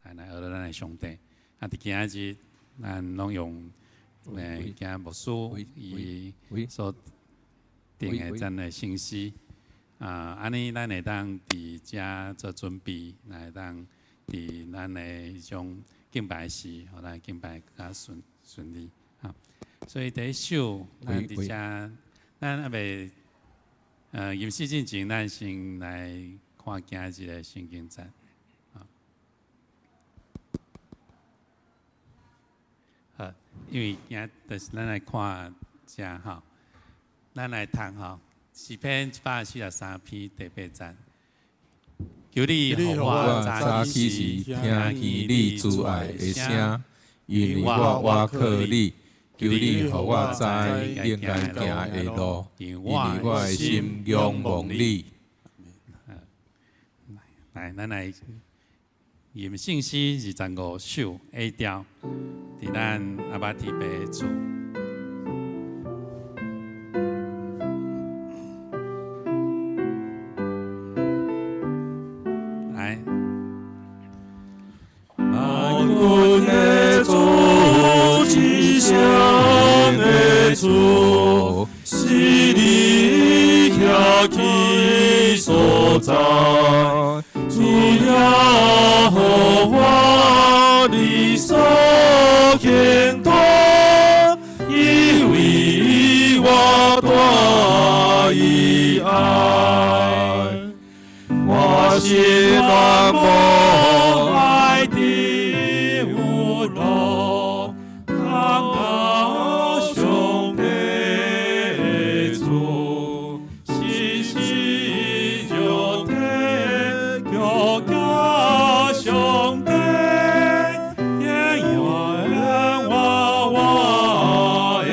来学咱的上帝。啊，伫今仔日，咱拢用今牧师伊所定的咱的信息安尼咱会当伫遮做准备，来当伫咱的迄种敬拜时，互咱敬拜较顺利所以第一首，咱伫遮，咱还袂吟诗进前，咱先来看今日的圣经节好，因为今就是咱来看遮咱来读诗篇143篇第8节。求你予我早起时听见你慈爱的声，因为我靠你。求你予我知应该行的路，因为我的心仰望你。来，咱来吟圣诗25首 A 调，伫咱阿爸提白的厝。来，万军的主，吉祥的主，是你遐起所在。主呀，予我你所见到，因为我大意爱，我心难无爱的有路，通到上帝的厝，信心就天脚甲上帝，永远我的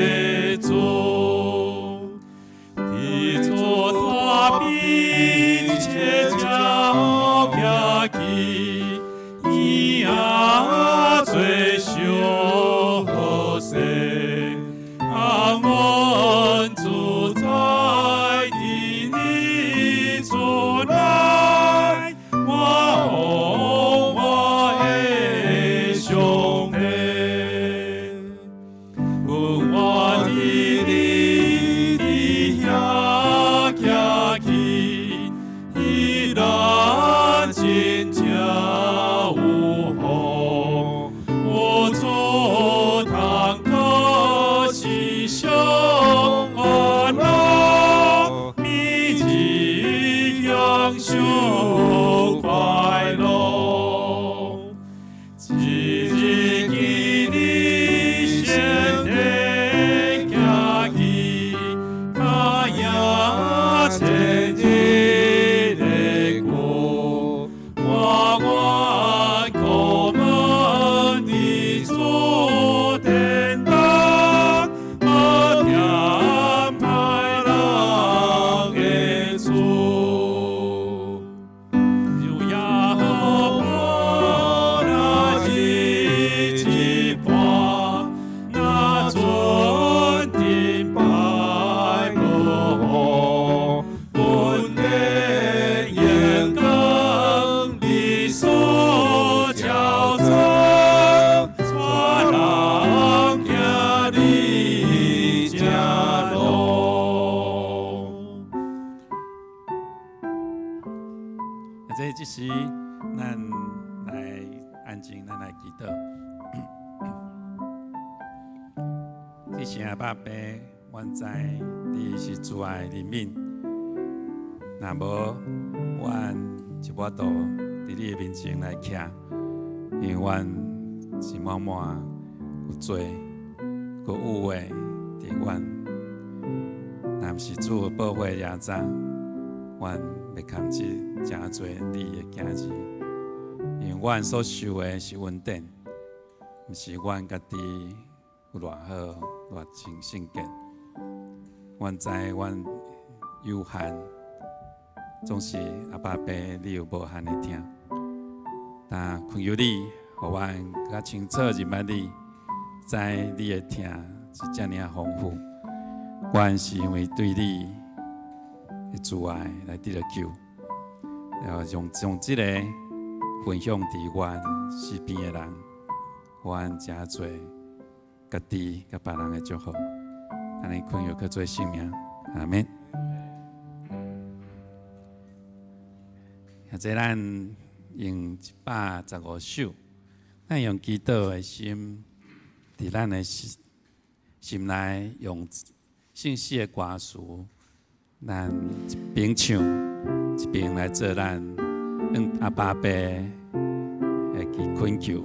主，地主大比切照徛起，伊也最小好势，安稳自在伫你厝内，我的上帝，我伫你伫遐徛起，伊咱真正有福，有主通到世上安乐，每日享受快乐。一日见你先天行起，他也千日的过，我叩门的主天堂，我点派人的主。主呀，我那日一半，那尊天拜过，本的眼光你所照着，传人行你家路。这时，咱来安静，咱来祈祷。这时阿爸爸，阮知你是主爱的人民，若无，阮一抹度伫你的面前来徛，因为阮是满满有罪，有污秽伫阮。若毋是主的保护野早，阮袂堪这诚侪你的囝儿，因为阮所受的是恩典，毋是阮家己有偌好、偌真圣洁。阮知阮有限，总是阿爸爸你有无限的疼，但恳求你，互阮较清楚认捌你，知你的疼是遮尔丰富。阮是因为对你的慈爱来得到救，然后用这个分享伫阮身边的人，阮真多家己甲别人的祝福，安尼困有去做性命，阿免。现在咱用115首，咱用祈祷的心，伫咱的心内用信息的歌词，咱一边唱，一边来做咱阿爸爸的恳求。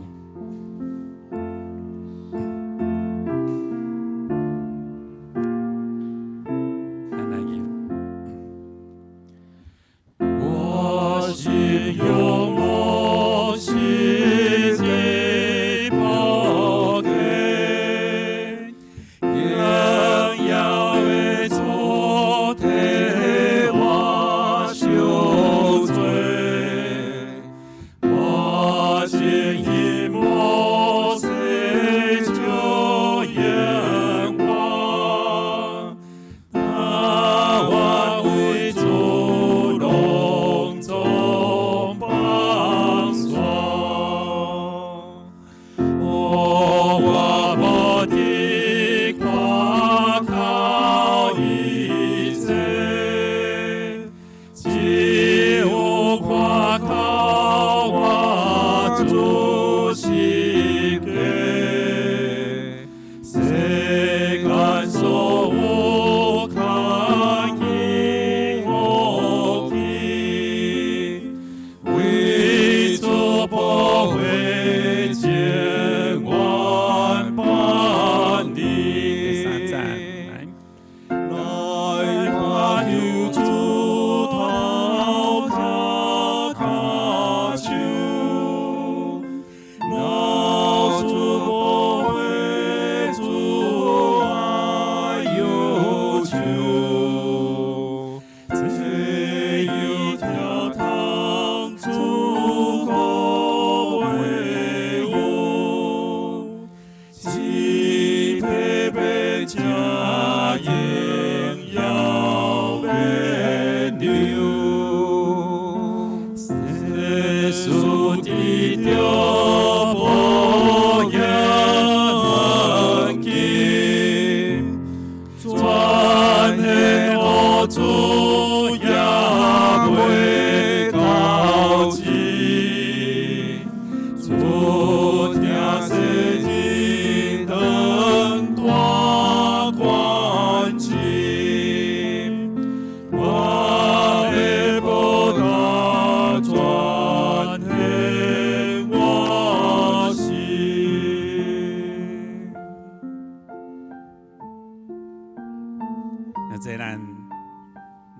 这咱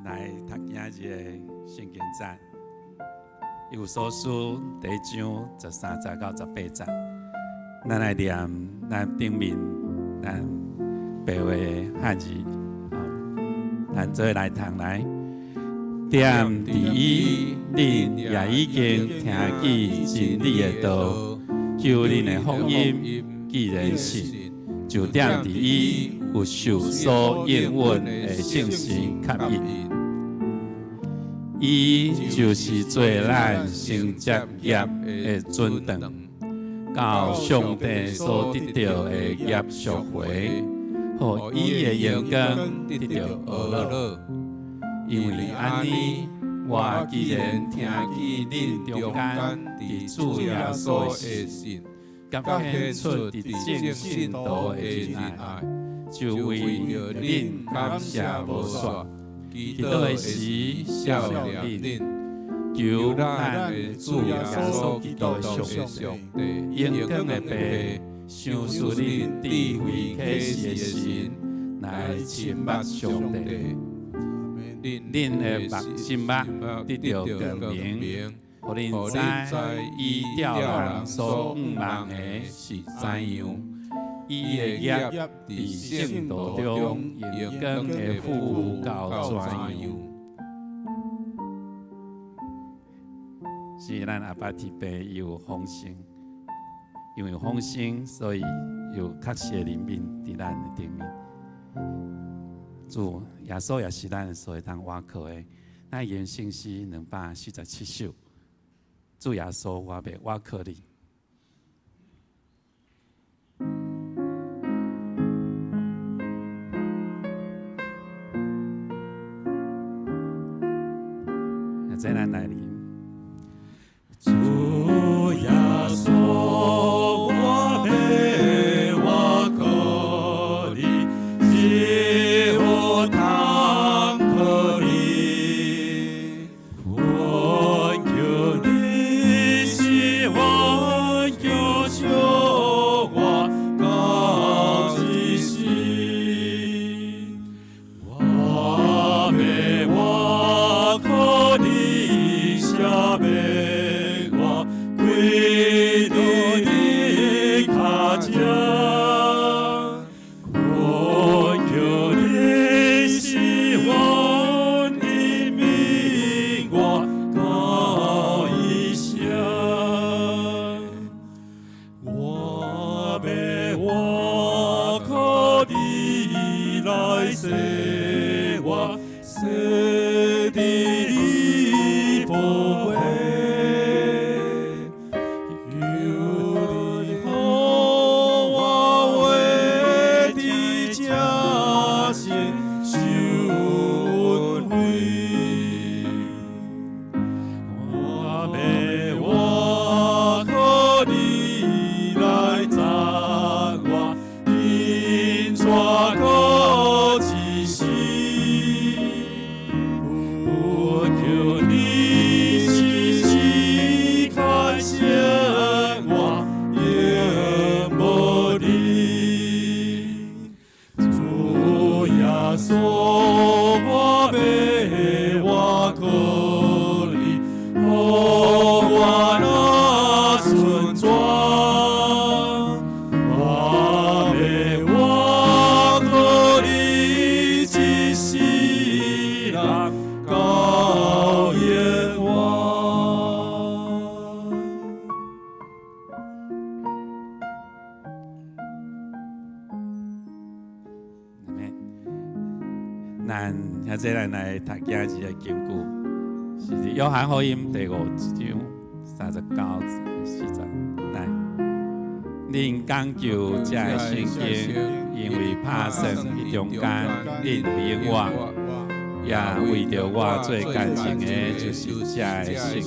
来读今日的圣经赞，以弗所书第1章13节到18节，咱来念咱顶面咱白话汉字，咱做来读来。踮伫伊，恁也已经听见真理的道，求恁的福音既然信，就踮伫伊。有受所应允的信心吸引，伊就是做咱成职业的准等，到上帝所得到的业赎回，互伊的阳光得到娱乐。因为安尼，我既然听见恁中间伫主耶稣的信，甲显出伫正信道的仁爱。就为着恁感谢无煞，祈祷的时笑脸恁，求咱的主耶稣基督的上帝，永恒的爸，赏赐恁智慧启示的神，来亲密上帝。恁的目心目得到光明，互恁知伊吊人所望的是怎样。伊的业伫圣道中，阳光的富到怎样？是咱阿爸天父有丰盛，因为有丰盛，所以有确实的灵命伫咱的顶面。主耶稣也是咱所会当倚靠的。咱言信息247首，主耶稣，我要我靠你。再来来临，主耶稣，我要我靠你，只有他靠你。我求你是我救赎我高之心，我要我靠你下面我归到你脚前。我求你是我的名，我高一下。我要我靠你来生活，是的你保卫。咱现在咱来读今日的经句，是约翰福音第5章39至40。来，恁讲究这个圣经，因为拍算迄中间，恁回应我，也为着我最感情的，就是这个圣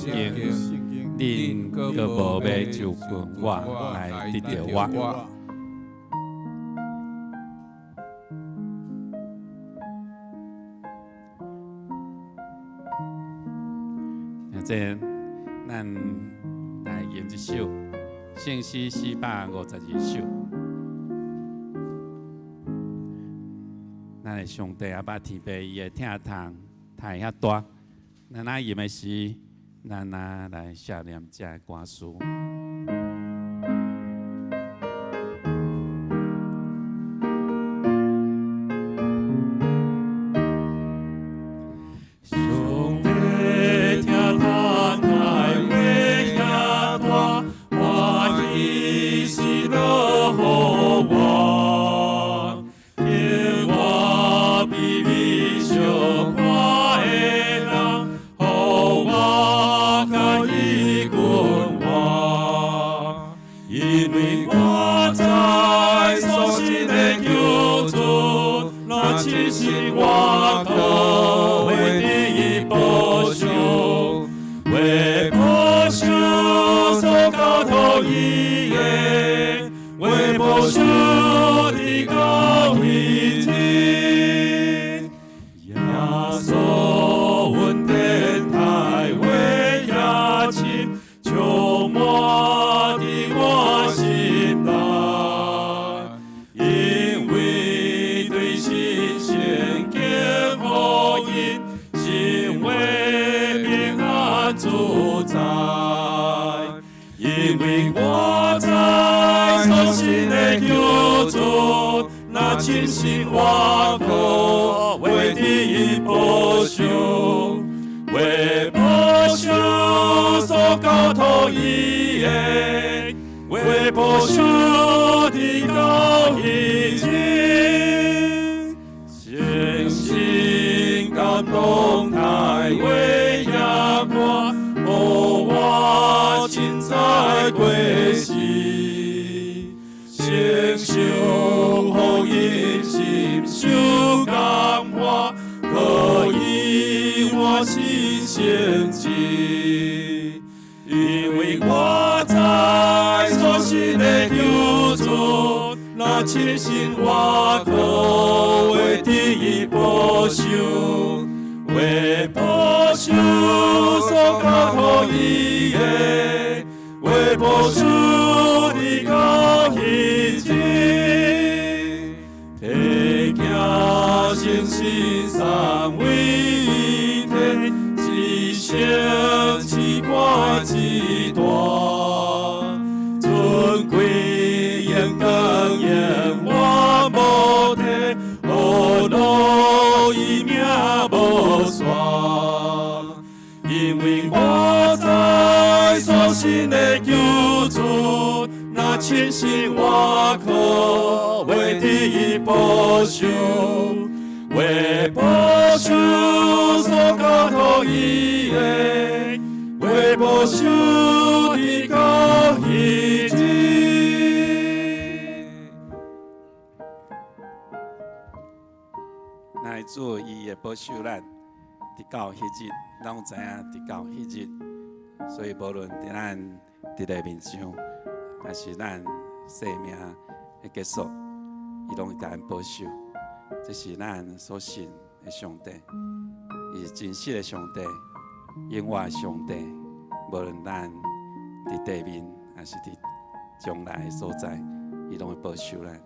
经。恁阁无要就近我来得着我。这咱来吟一首圣诗452首。咱的上帝也捌天父伊的疼痛太遐大，咱那吟的时，咱那来写念这个歌词。亲信我靠，为你保守，为保守所交托伊的，为保守的高一日，信心感动太为亚光，我过时，承受福音心受感化，可以我心相知。因为我在所信的救主，那亲信我可为第一保守，为保守所交托伊的，为保守你到迄日，提行诚心三位一体，一生之歌之大，尊贵永更永我无体，何路伊名无煞。因为我在所信的救主，那亲信我可为第一保守，为保守所交托伊的，为保守你到迄日。乃主伊会保守咱，直到迄日，咱有知影直到迄日。所以无论伫咱伫个面上，还是咱生命的结束，伊拢会甲咱保守。这是咱所信的上帝，伊是真实的上帝，永远的上帝。无论咱伫地面，还是伫将来的所在，伊拢会保守咱。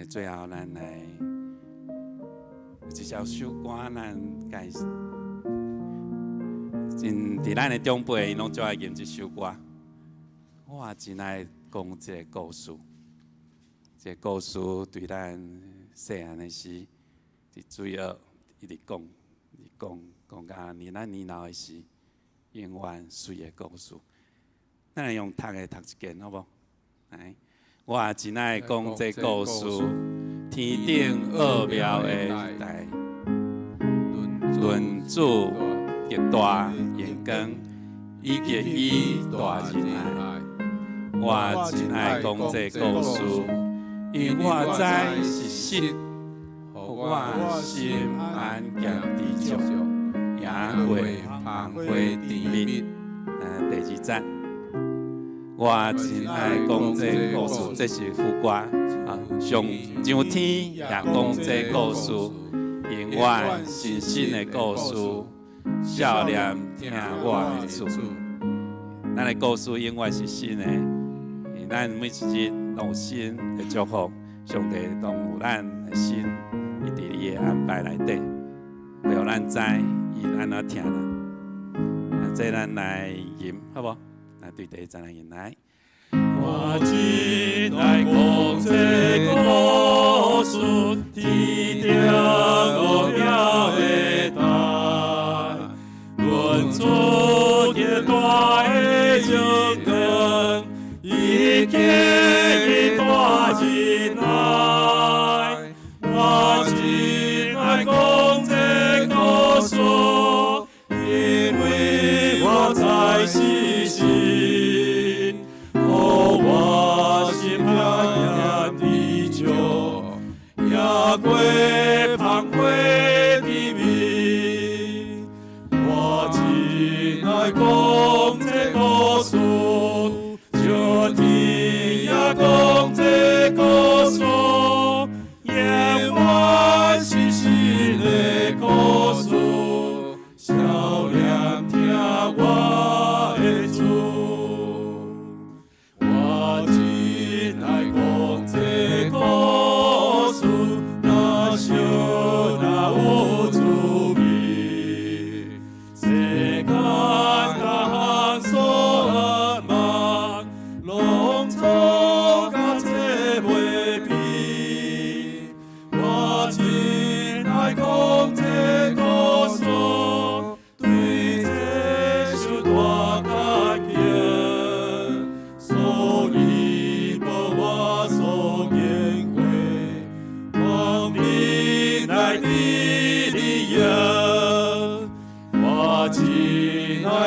最后，咱来有一首首歌，咱介真伫咱的长辈，因拢最爱吟这首歌。我也真爱讲一个故事，这个故事对咱细汉的时，伫水蚵一直讲，讲到咱年老的时，永远水的故事。咱来用读的读一件，好无？来。我也真爱讲这故事，天顶奥妙的代，论主极大荣光，以及伊大仁爱。我真爱讲这故事，因我知是实，互我心安咸知足，也过芳华甜蜜。第二节。我真爱讲这故事，这是副歌啊。上上天也讲这故事，永远真心的故事，少年听我的厝。咱的故事永远是新的，咱每一日拢有新的祝福，上帝拢有咱的心，伊伫伊的安排内底，袂互咱知伊安怎听咱。这咱来吟，好无？对第一站来迎来。我真爱讲这故事，天顶奥妙的代，论主极大的荣光，以及伊大仁爱。我真爱讲这故事，因为我在是。过芳华甜蜜，我真爱讲这故事，上天也讲这故事，永远是新的故事，少年听我的主，我真爱讲这故事。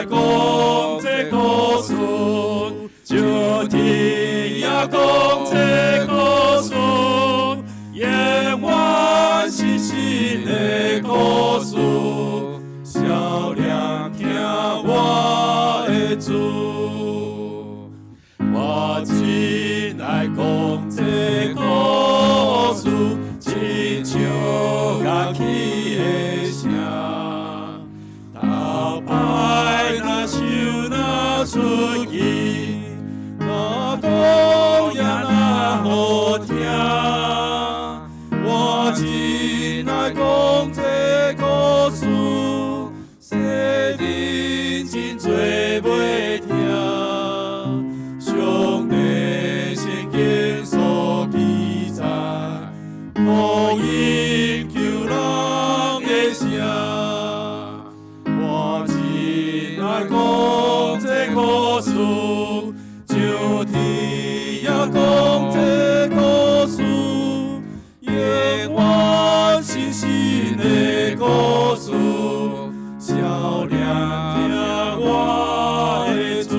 讲这故事，就听也讲这故事，永远是新的故事。少年听我的主，我真爱讲这故事，亲像乐器的声。头摆若唱若出去，若讲也若好听。我真爱讲这故事，世人真多袂听。上帝圣经所记载，福音救人的声。我真爱讲这故事，就天也讲这故事，永远是新的故事。少年听我的主，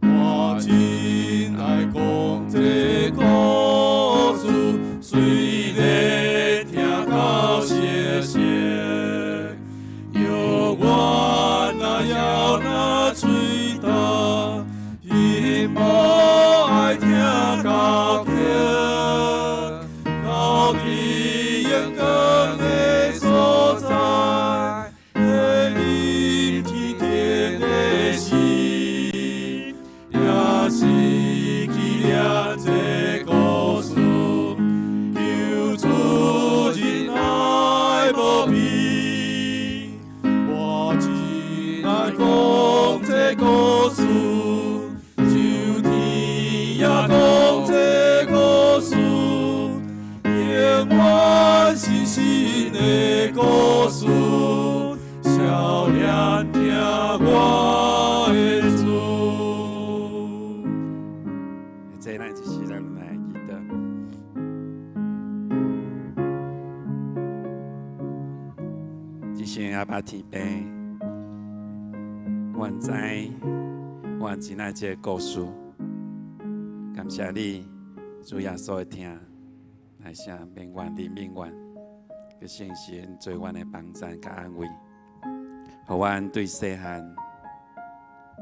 我真爱讲这故事，虽然听到谢谢，永远那要那嘴大，因无爱听高听，高去眼光的所在。故事，就天也讲这故事，永远是新的故事。少年听我的主。这咱就是咱来记得，一生也把天平。愿知，愿真爱这个故事，感谢你，主耶稣的听，来声免愿你免愿，个圣神做阮的帮助甲安慰，互阮对细汉、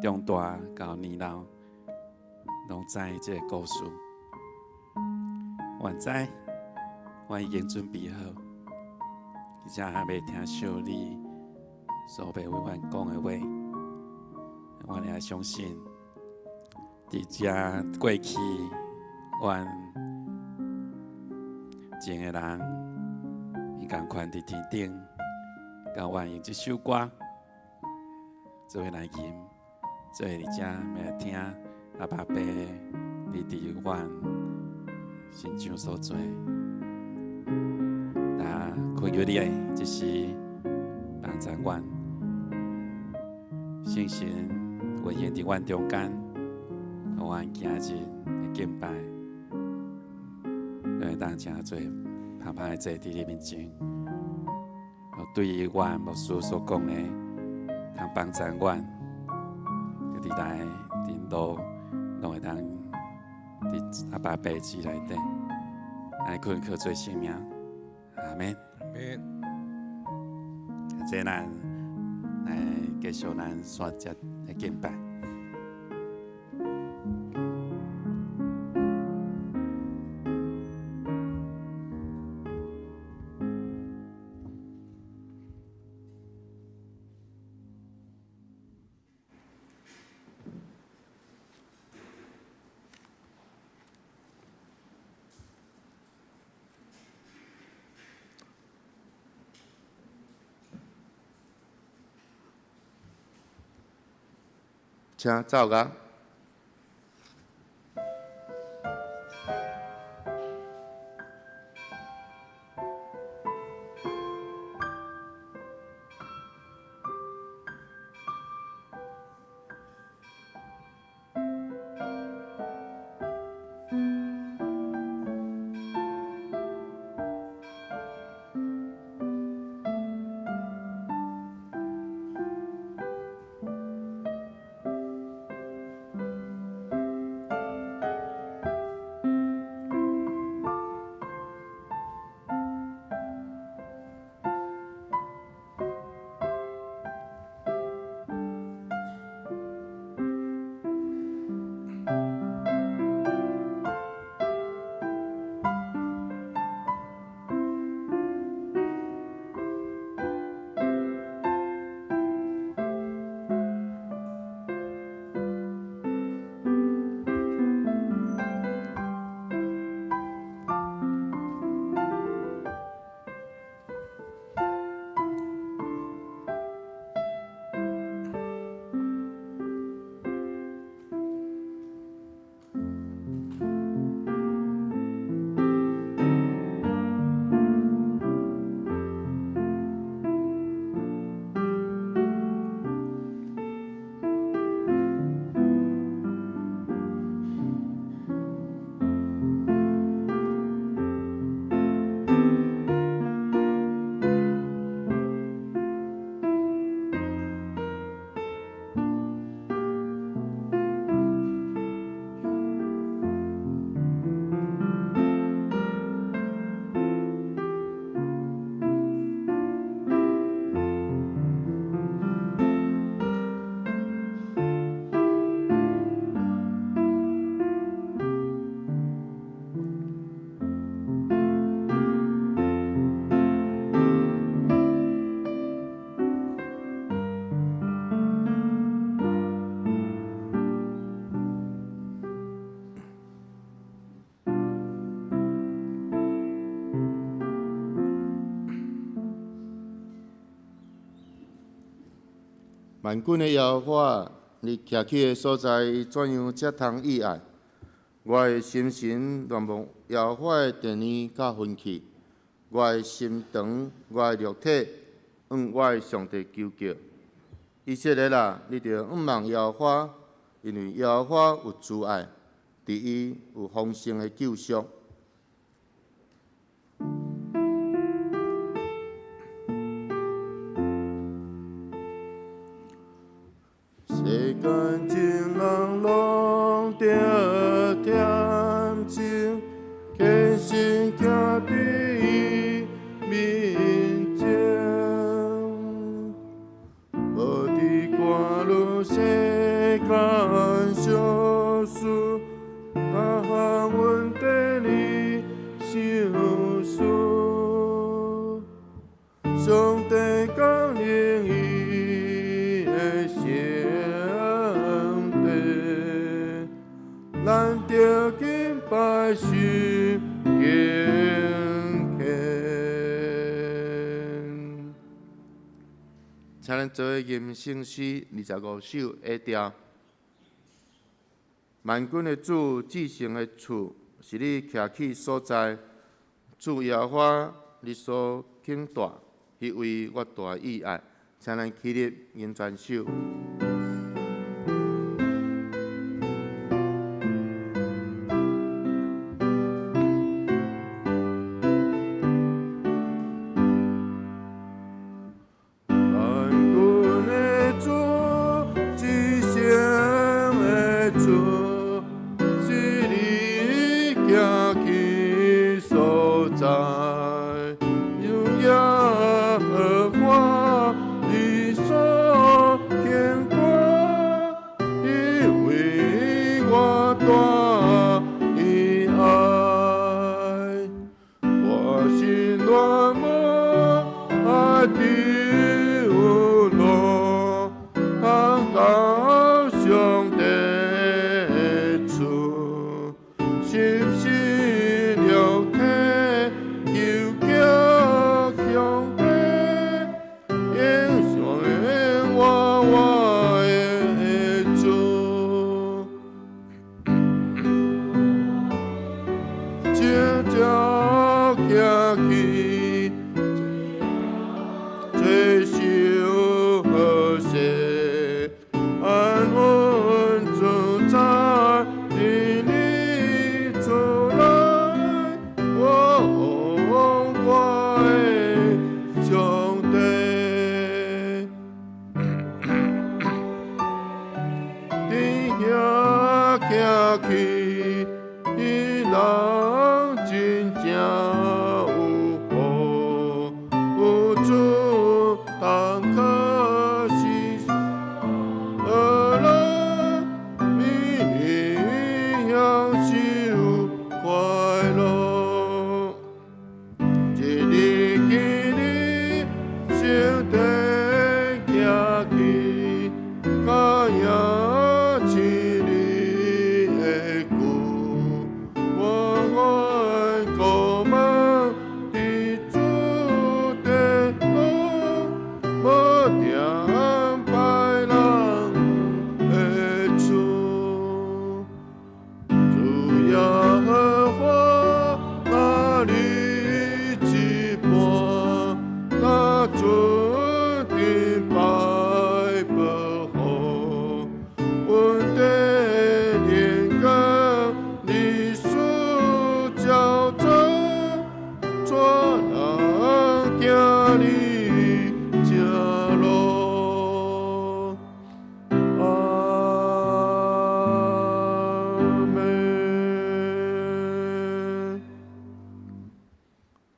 中大到年老，拢知这个故事。愿知，我已经准备好，而且还未听小你所要为阮讲的话。我也相信，伫遮过去，阮前个人，伊共款伫天顶，甲阮用这首歌做来吟，做伫遮来听阿爸爸你伫阮心上所做。那恳求你的，就是帮助阮，信心。运行伫阮中间，互阮今日的敬拜，会当真多拍拍坐伫你面前。对于阮牧师所讲的，通帮助阮，伫来伫路，拢会当伫阿爸爸子内底，来恳求做性命。阿免。阿免。这咱来继续咱选择的敬拜。请走个。万军的耶和华，你徛起的所在怎样才通意爱？我的心神愿望耶和华的殿宇甲分去，我的心肠、我的肉体，我的上帝求叫。以色列啊，你着望耶和华，因为耶和华有慈爱，伫伊有丰盛的救赎。世间情人拢着恬静，虔诚徛伫伊面前，无伫赶路世间小事，向阮地里相思。上帝降临伊的圣地，咱着敬拜心敬虔。请咱做吟圣诗25首下调。万军的主，至圣的厝，是你徛起所在。主耶和华，你所敬大，迄位我大意爱。请咱起立吟全首。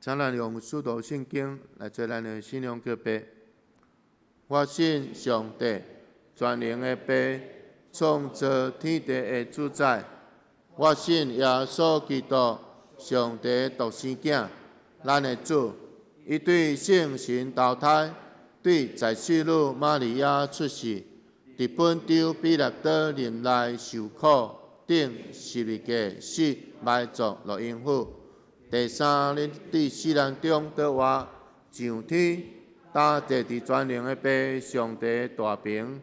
请咱用使徒圣经来做咱的信仰告白。我信上帝，全能的爸，创造天地的主宰。我信耶稣基督，上帝独生子，咱的主。伊对圣神投胎，对在世女玛利亚出世，伫本丢比勒多任内受苦，顶十字架死，埋葬落阴府。第三日，伫死人中倒活，上天，搭坐伫全能的爸上帝大屏，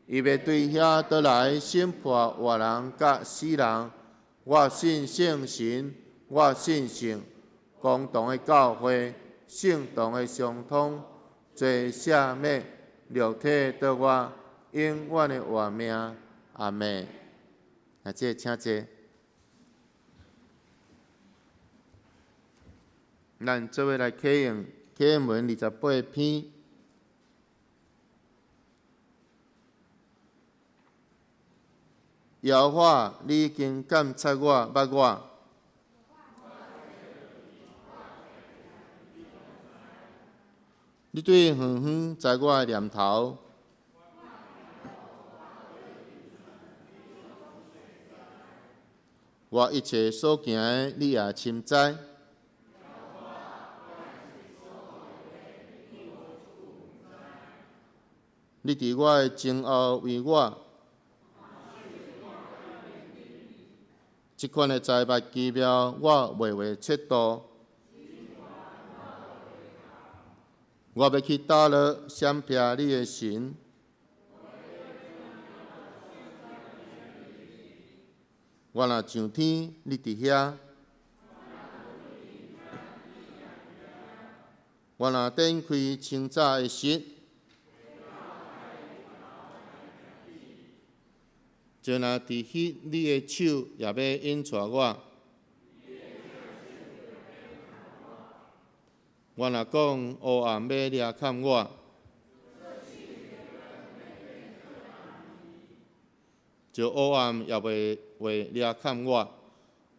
伊要对遐倒来审判活人甲死人。我信圣神，我信圣，公同的教会，圣堂的相通，罪赦免，肉体得我永远的活命。阿门。啊，这请坐。咱做伙来启用启应文28篇。耶和华，你已经监察我、捌我。你对远远知我的念头。我一切所行的，你也深知。你伫我的前后为我。即款的财物奇妙，我袂会测度。我要去打落闪避你的神。我若上天，你伫遐；我若展开清早的室，就若伫迄你的手也要引带我。我若讲黑暗要掠砍我，就黑暗也袂会掠砍我，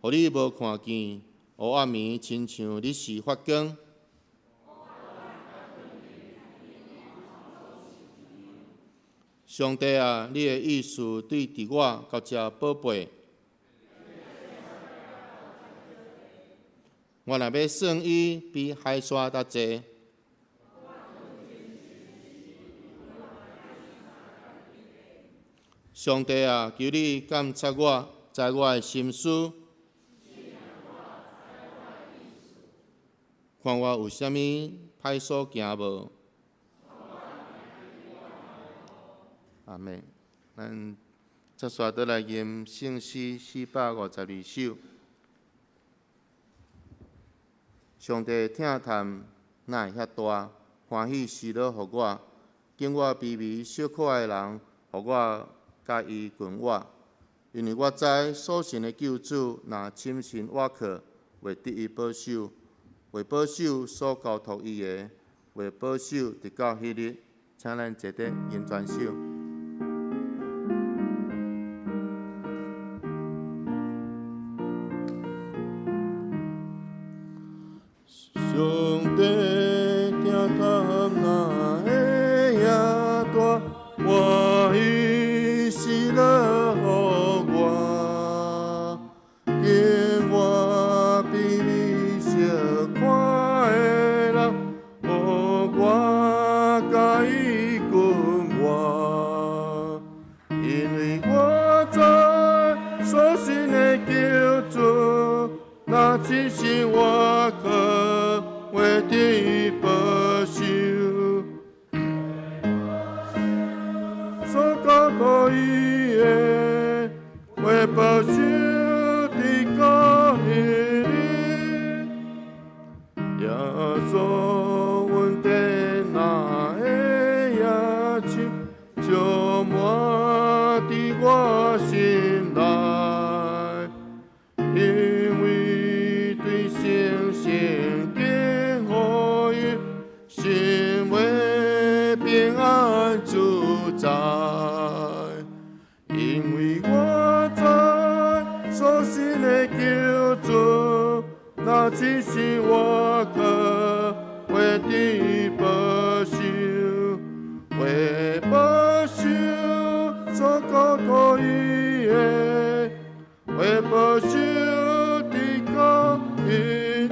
互你无看见。黑暗暝亲像你是发光。上帝啊，你的意思对伫我到这宝贝。我若要算伊比海沙较济，上帝啊，求你监察我，知我的心思，看我有啥物歹所行无。阿妹，咱接续倒来念圣诗452首。上帝听谈哪会遐大，欢喜喜乐互我，敬我卑微小可爱的人，互我甲伊群我。因为我知所信的救主，若深信倚靠，会得伊保守，会保守所交托伊的，会保守直到迄日。请咱坐得吟全首。上帝听谈哪会遐大，欢喜喜乐互我，敬我卑微小可的人，互我甲伊群我，因为我知所信的救主，若真心我靠。为得伊保守，所交托伊的，为保守直到迄日。耶稣阮的那会野树，就满伫我心内，因为对圣神。心为平安自在，因为我知所信的救主，若真心我靠，为得保守，为保守所交托伊的，为保守直到迄日。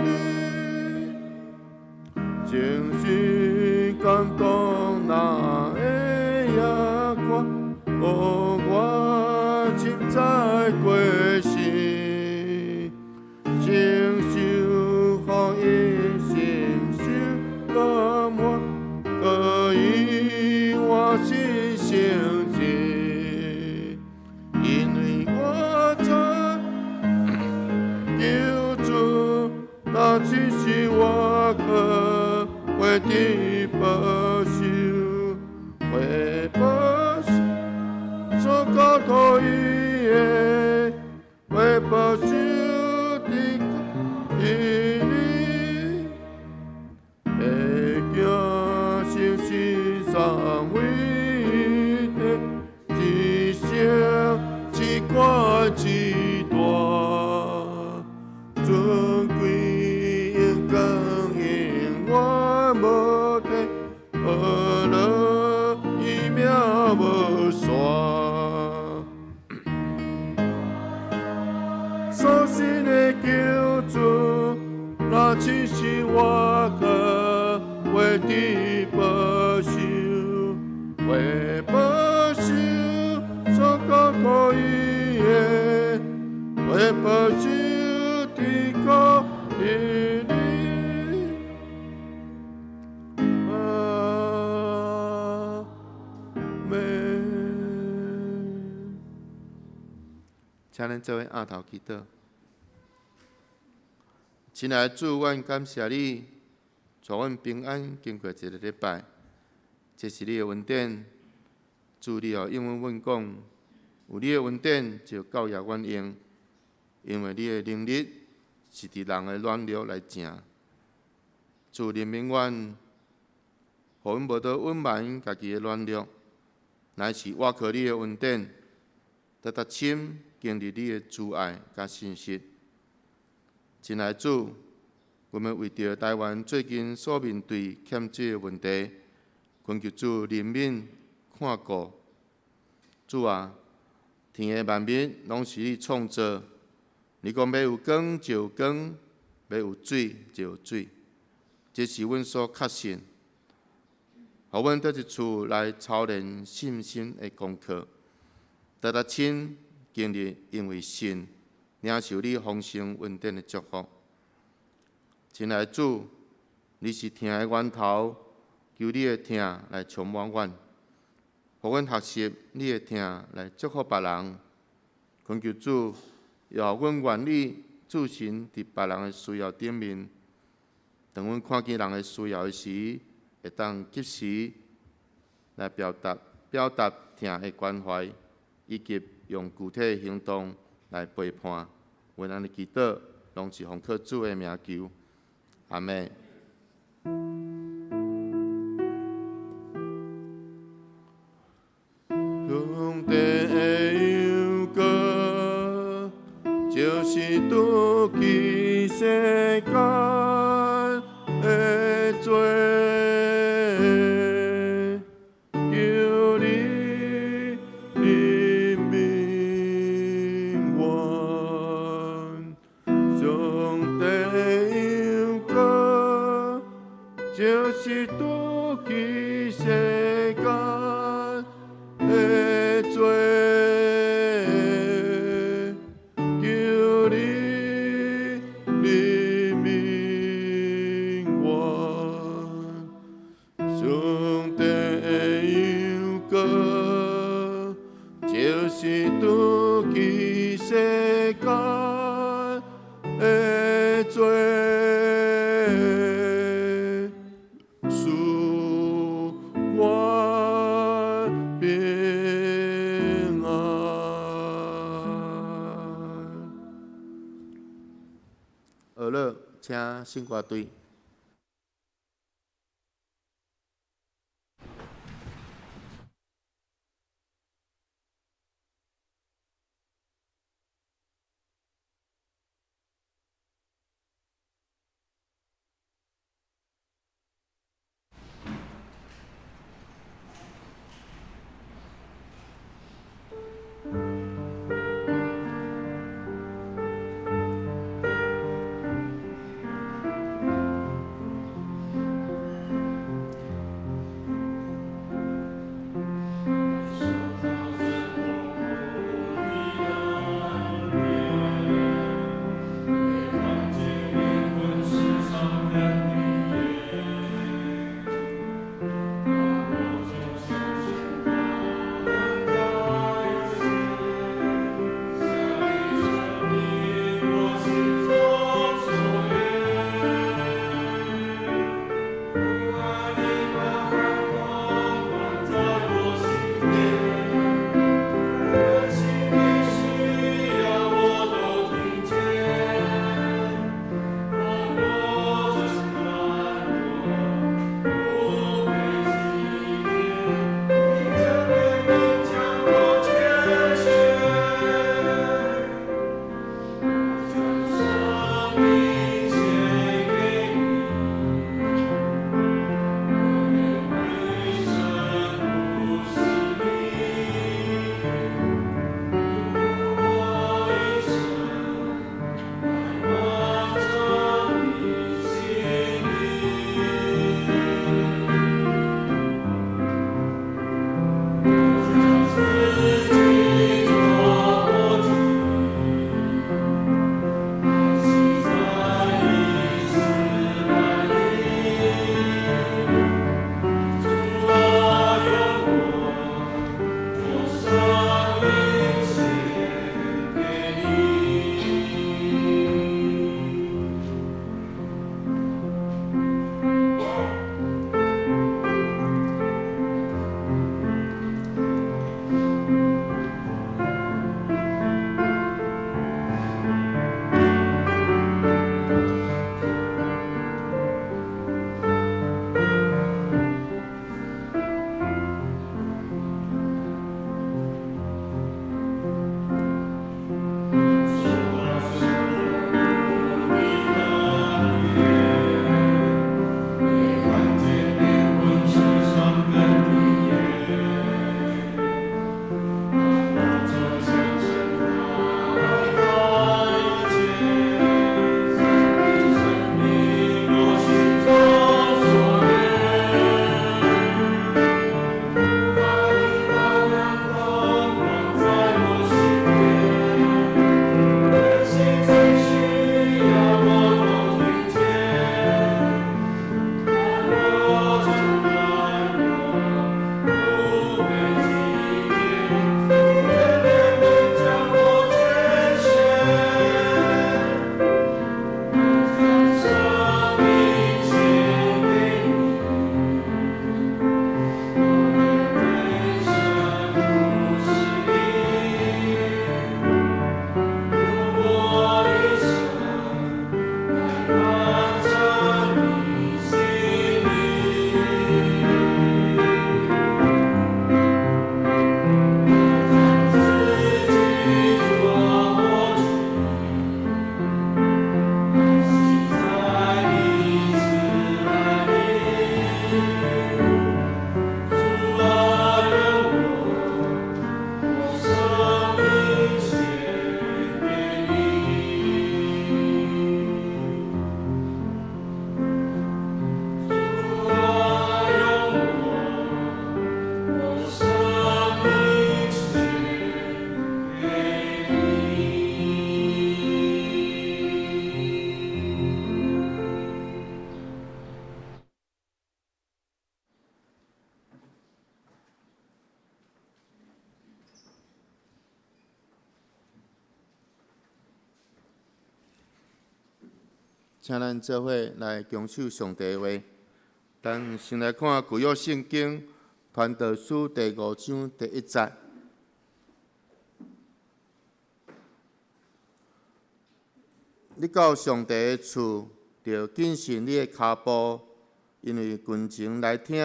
情绪感动哪会遐宽，互我深知过时，承受福音心胸，搁满，搁为地保守，为保守所交托伊的，为保守地伊你，会行成是三位的，一生一冠一大，尊贵应更因我无体，何乐伊命无线。所信的救主，那真是我可为地保守，为保守所交托伊的，为保守地靠伊你。阿门。请咱做伙额头祈祷。亲爱的主，阮感谢你，带阮平安经过一个礼拜，这是你的恩典。主，你互应允阮讲，有你的恩典就教育阮用，因为你的能力是伫人的软弱来成。主，怜悯阮，互阮无得隐瞒家己的软弱，乃是倚靠你的恩典，逐深经历你的慈爱甲信实。亲爱的主，我们为着台湾最近所面对欠水的问题，恳求主怜悯看顾。主啊，天的万物拢是你创造，你讲要有光就有光，要有水就有水，这是阮所确信。互阮倒一厝来操练信心的功课，逐亲经历因为信。领受你丰盛恩典的祝福，亲爱的主，你是疼的源头，求你的疼来充满阮，互阮学习你的疼来祝福别人。恳求主，要阮愿意注心伫别人的需要顶面，当阮看见人的需要时，会当及时来表达疼的关怀，以及用具体的行动来陪伴。阮安尼祈祷，拢是奉靠主的名求，阿门。上帝的忧歌，就是拄起世间的罪。就是拄起世间的罪，求你怜悯我。上帝的忧歌，就是拄起世间的罪。请新歌队。请咱做伙来恭守上帝的话。咱先来看旧约圣经传道书第5章第1节。你到上帝的厝，就谨慎你的脚步，因为群情来听，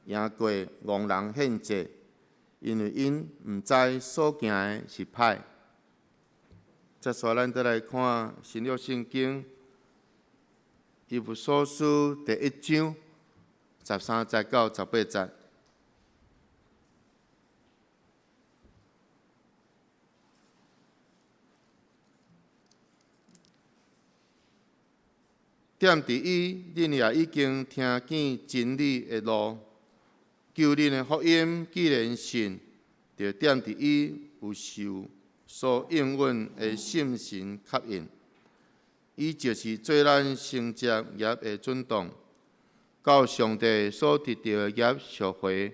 赢过戆人献祭，因为因毋知所行的是歹。接续咱再来看新约圣经以弗所书第1章13节到18节。踮伫伊，恁也已经听见真理的路，救恁的福音既然信，就踮伫伊有受所应允的信心吸引。伊就是做咱承接业的准当，到上帝所得到的业赎回，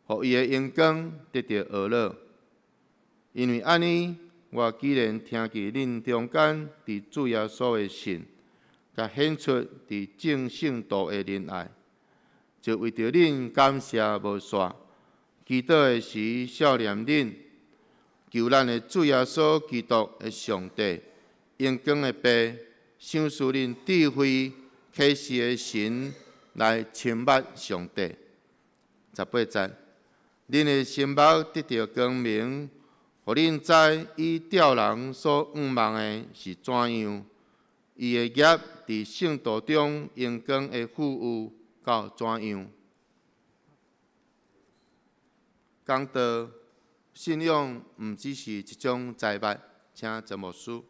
互伊的荣光得到学乐。因为安尼，我既然听见恁中间伫主耶稣的信，甲显出伫正圣道的仁爱，就为着恁感谢无煞，祈祷的时少念恁，求咱的主耶稣基督的上帝，荣光的爸，赏赐恁智慧启示的神来亲捌上帝。18节，恁的心目得到光明，互恁知伊吊人所仰望的是怎样。伊的业伫圣道中荣光的富有到怎样？讲到信仰，毋只是一种财物，请陈牧师。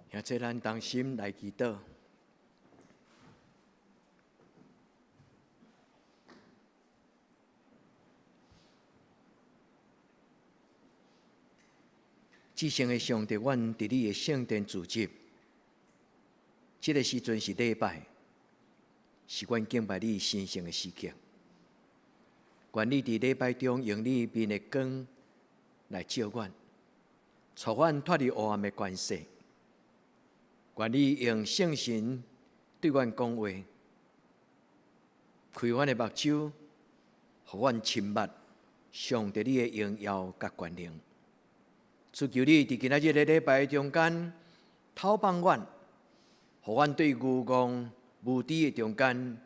现在咱同心来祈祷。至圣的上帝，阮伫你的圣殿聚集，这个时阵是礼拜，是阮敬拜你神圣的时刻。愿你伫礼拜中用你面的光来照阮，助阮脱离黑暗的关系。愿你用圣神对阮讲话，开阮的目睭，互阮亲捌上帝你的荣耀甲权能。主求你伫今仔日的礼拜中间，透放阮，互阮对愚妄无知的中间，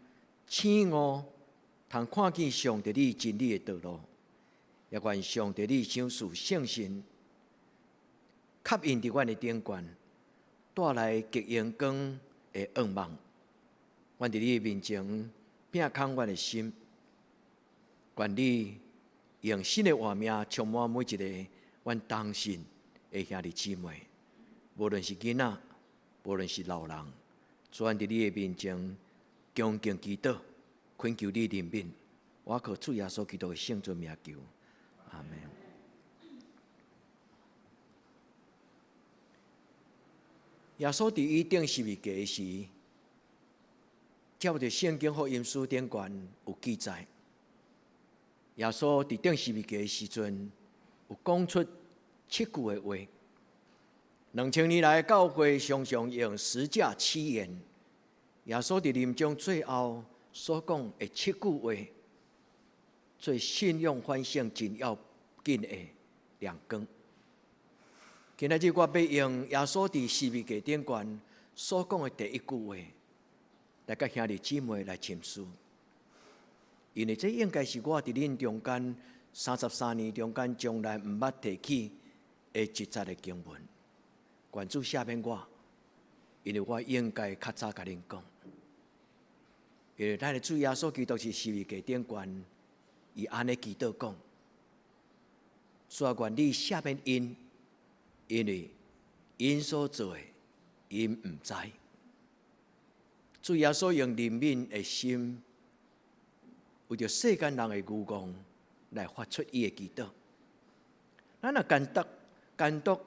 醒悟，通看见上帝你真理的道路。也愿上帝你赏赐圣神，吸引伫阮的顶悬，带来极阳光的愿望。阮伫你的面前，摒空阮的心，愿你用新的画面充满每一个阮当信的兄弟姊妹，无论是囡仔，无论是老人，主阮伫你的面前恭敬祈祷，恳求你怜悯。我靠主耶稣基督的圣尊名求，阿门。耶稣伫伊顶十字架时，照着圣经福音书顶悬有记载，耶稣伫顶十字架的时阵，有讲出7句的话。2000年来，教会常常用十架七言。耶稣伫临终最后所讲的7句话，做信仰反省真要紧的亮光。今仔日我要用耶稣伫十字架顶悬所讲的第1句话，来甲兄弟姊妹来陈述，因为这应该是我伫恁中间33年中间从来毋捌提起的一节的经文。愿主赦免我，因为我应该较早甲恁讲。因为咱的主耶稣基督是十字架顶悬，伊安尼祈祷讲：所以愿你赦免因，因为因所做的，因毋知。主耶稣用怜悯的心，为着世间人的愚妄来发出伊的祈祷。咱若监督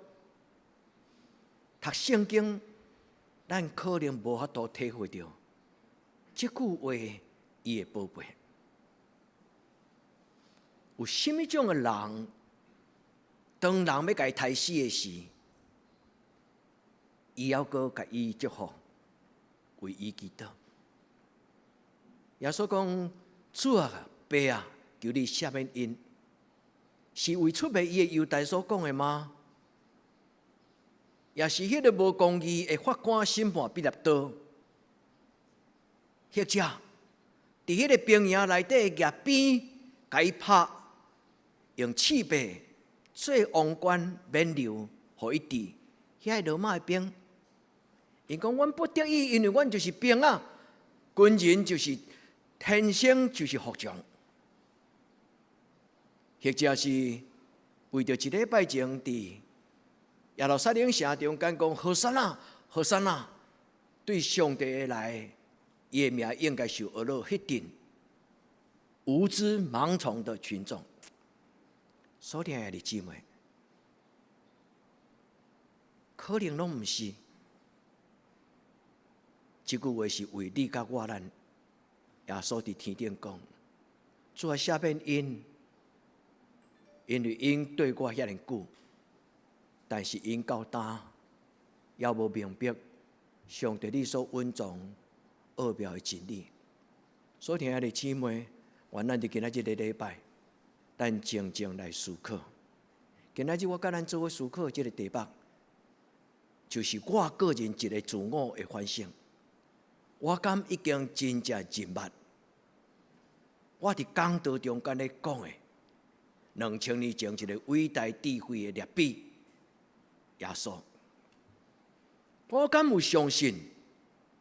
读圣经，咱可能无法度体会到这句话伊的宝贝。有什么种的人，当人要甲伊杀死的时，伊要阁甲伊祝福，为伊祈祷。耶稣讲：“主啊，爸啊，求你赦免因。”是为出卖伊的犹大所讲的吗？也是迄个无公义的法官审判彼拉多，或者伫迄个兵营内底夹边，甲伊拍，用刺背做王冠冕旒，互伊治。遐个罗马的兵，因讲阮不得已，因为阮就是兵啊，军人就是天生就是服从。或者是为着一礼拜前伫耶路撒冷城中间讲何塞那，何塞那，对上帝的来，伊的名应该受恶落，迄阵无知盲从的群众。所听的弟姊妹，可能拢毋是。这句话是为你甲我咱耶稣伫天顶讲，主啊，赦免因。因为因对我遐尼久，但是因到今也无明白上帝你所恩藏奥妙的真理。所以听的姊妹，愿咱伫今仔日的礼拜，咱静静来思考。今仔日我甲咱做伙思考这个题目，就是我个人一个自我的反省。我敢已经真正认捌，我伫讲道中间咧讲的。2000年前一个伟大智慧的列比耶稣，我敢有相信，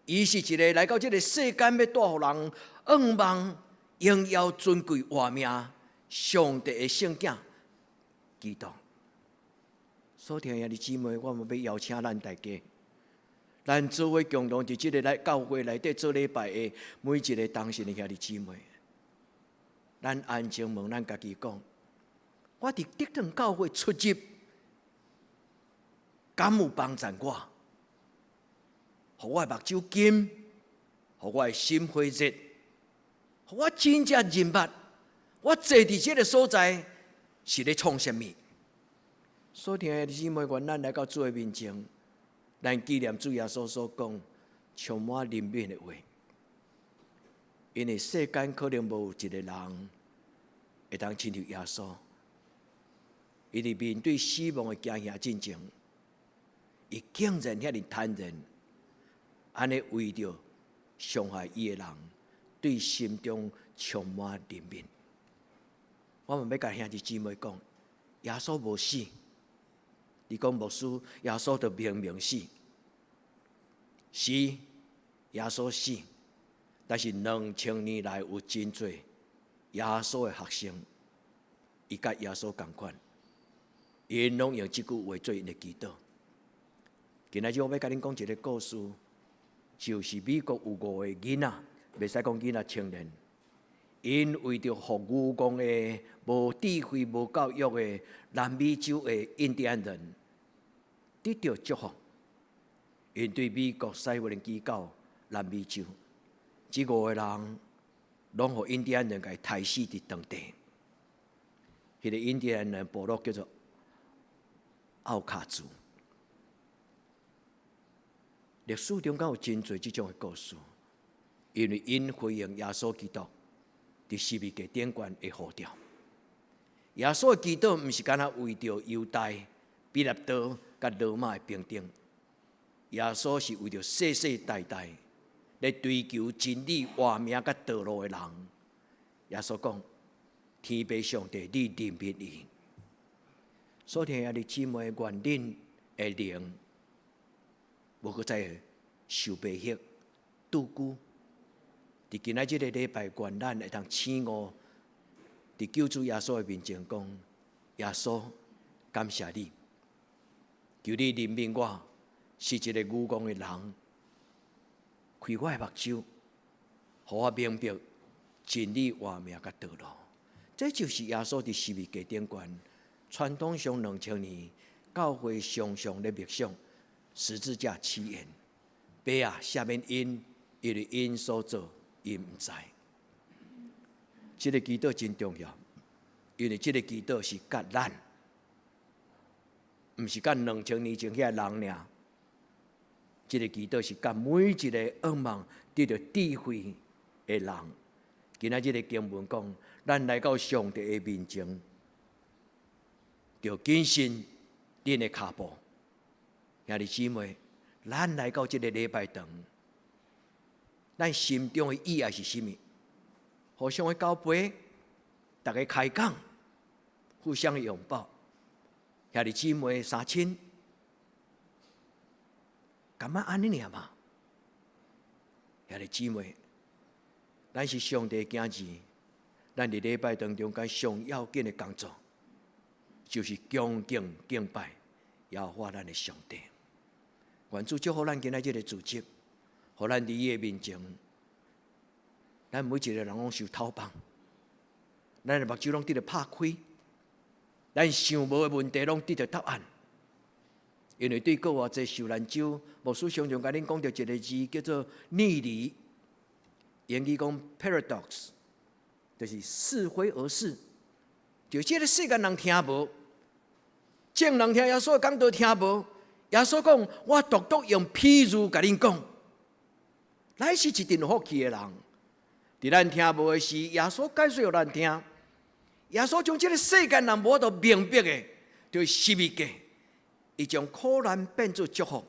伊是一个来到这个世间要带互人仰望、荣耀、尊贵、活命上帝的圣子基督。所听的姊妹，我们要邀请咱大家，咱做伙共同伫这个来教会内底做礼拜的每一个当时的兄弟姊妹，咱安静问咱家己讲。我伫德堂教会出入，敢有帮助我？互我的目睭金，互我的心火热，互我真正认捌，我坐伫这个所在是咧创什么？所听的姊妹，愿咱来到主的面前，咱纪念主耶稣所讲充满怜悯的话，因为世间可能无有一个人会当亲像耶稣。伊伫面对死亡的惊吓进前，伊竟然遐尼坦然，安尼为着伤害伊的人，对心中充满怜悯。我们要甲兄弟姊妹讲，耶稣无死，你讲牧师，耶稣就明明死，是耶稣死，但是2000年来有真多耶稣的学生，伊甲耶稣同款。因拢用这句话做因的祈祷。今仔日我要甲恁讲一个故事，就是美国有5个囡仔，袂使讲囡仔青年，因为着服务工的无智慧、无教育的南美洲的印第安人得到祝福，因对美国西弗林基教南美洲，这5个人拢互印第安人甲杀死伫当地。迄个印第安人部落叫做奥卡族。历史中间有真侪这种的故事，因为因回应耶稣基督伫十字架顶悬的呼召。耶稣的基督毋是干那为着犹大、彼拉多甲罗马的平定，耶稣是为着世世代代来追求真理、活命甲道路的人。耶稣讲：天父上帝，你怜悯伊。所听的姊妹，愿恁的灵无搁再受逼迫、拄久。伫今仔日个礼拜，愿咱会当醒悟，伫救主耶稣的面前讲：耶稣，感谢你，求你怜悯我，是一个愚妄的人，开我的目睭，互我明白真理、活命甲道路。这就是耶稣伫十字架顶悬。传统上2000年，教会常常咧默想十字架起源。爸啊，赦免因，因为因所做，因毋知。这个祈祷真重要，因为这个祈祷是甲咱，毋是甲2000年前遐人尔。这个祈祷是甲每一个渴望得到智慧的人。今仔日的经文讲，咱来到上帝的面前，就谨慎恁的脚步。兄弟姊妹，咱来到这个礼拜堂，咱心中的意义是甚么？互相的交杯，大家开讲，互相的拥抱。兄弟姊妹三亲，干嘛安尼尔嘛？兄弟姊妹，咱是上帝的囝子，咱伫礼拜当中间上要紧的工作，就是恭敬敬拜耶和华咱的上帝。愿主祝福咱今仔日的组织，互咱伫伊的面前，咱每一个人拢受透棒，咱的目睭拢得到拍开，咱想无的问题拢得到答案。因为对国外这受难者，牧师常常甲恁讲到一个字，叫做逆离。英语讲 paradox， 就是是非而是。就这个世间人听无，正人听耶稣讲道听无。耶稣讲：“我独独用譬喻甲恁讲，咱是一阵福气的人。伫咱听无的时，耶稣解说互咱听。耶稣将这个世间人无法度明白的，就是十字架，伊将苦难变作祝福。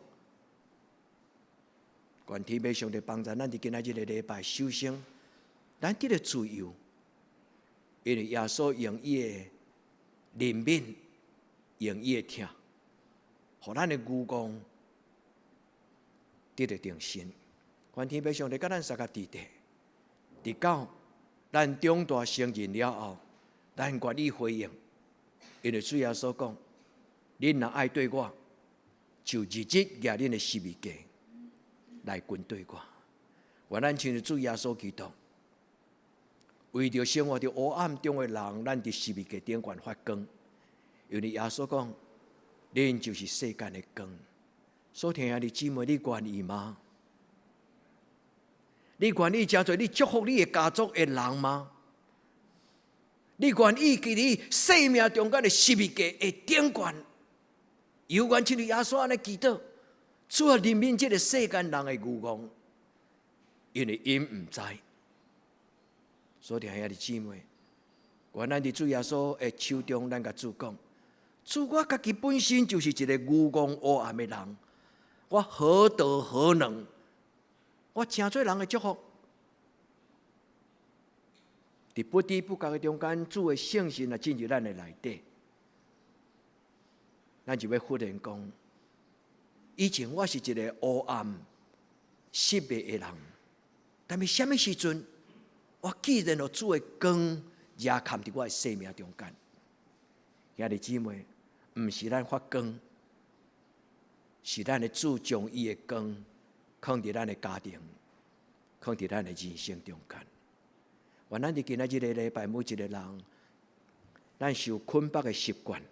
愿天父上帝帮助咱伫今仔日的礼拜修生，咱得到自由，因为耶稣用伊的怜悯，用伊的疼。”互咱的愚公得到定心，愿天父上帝甲咱三个伫地，直到咱长大成人了后，咱愿意回应，因为主耶稣讲：“恁若爱对我，就日日举恁的十字架来跟对我。”愿咱亲像主耶稣基督，为着生活伫黑暗中的人，咱伫十字架顶悬发光，因为耶稣讲。恁就是世间的光。所听兄弟姊妹，你愿意吗？你愿意真做你祝福你的家族的人吗？你愿意伫你生命中间的十字架的顶悬，有愿亲像耶稣安尼祈祷，主啊，怜悯这个世间人的愚妄，因为因唔知。所听兄弟姊妹，愿咱伫主耶稣的手中，咱甲主讲。主，我家己本身就是一个愚妄黑暗的人，我何德何能？我真侪人的祝福，伫不知不觉的中间，主的圣神也进入咱的内底，咱就要忽然讲：以前我是一个黑暗、失败的人，但是什么时阵，我既然有主的光也嵌伫我的生命中间，兄弟姊妹。毋是咱发光，是咱的主将伊的光放伫咱的家庭，放伫咱的人生中间。愿咱伫今仔日的礼拜，每一个人，咱受捆绑的习惯，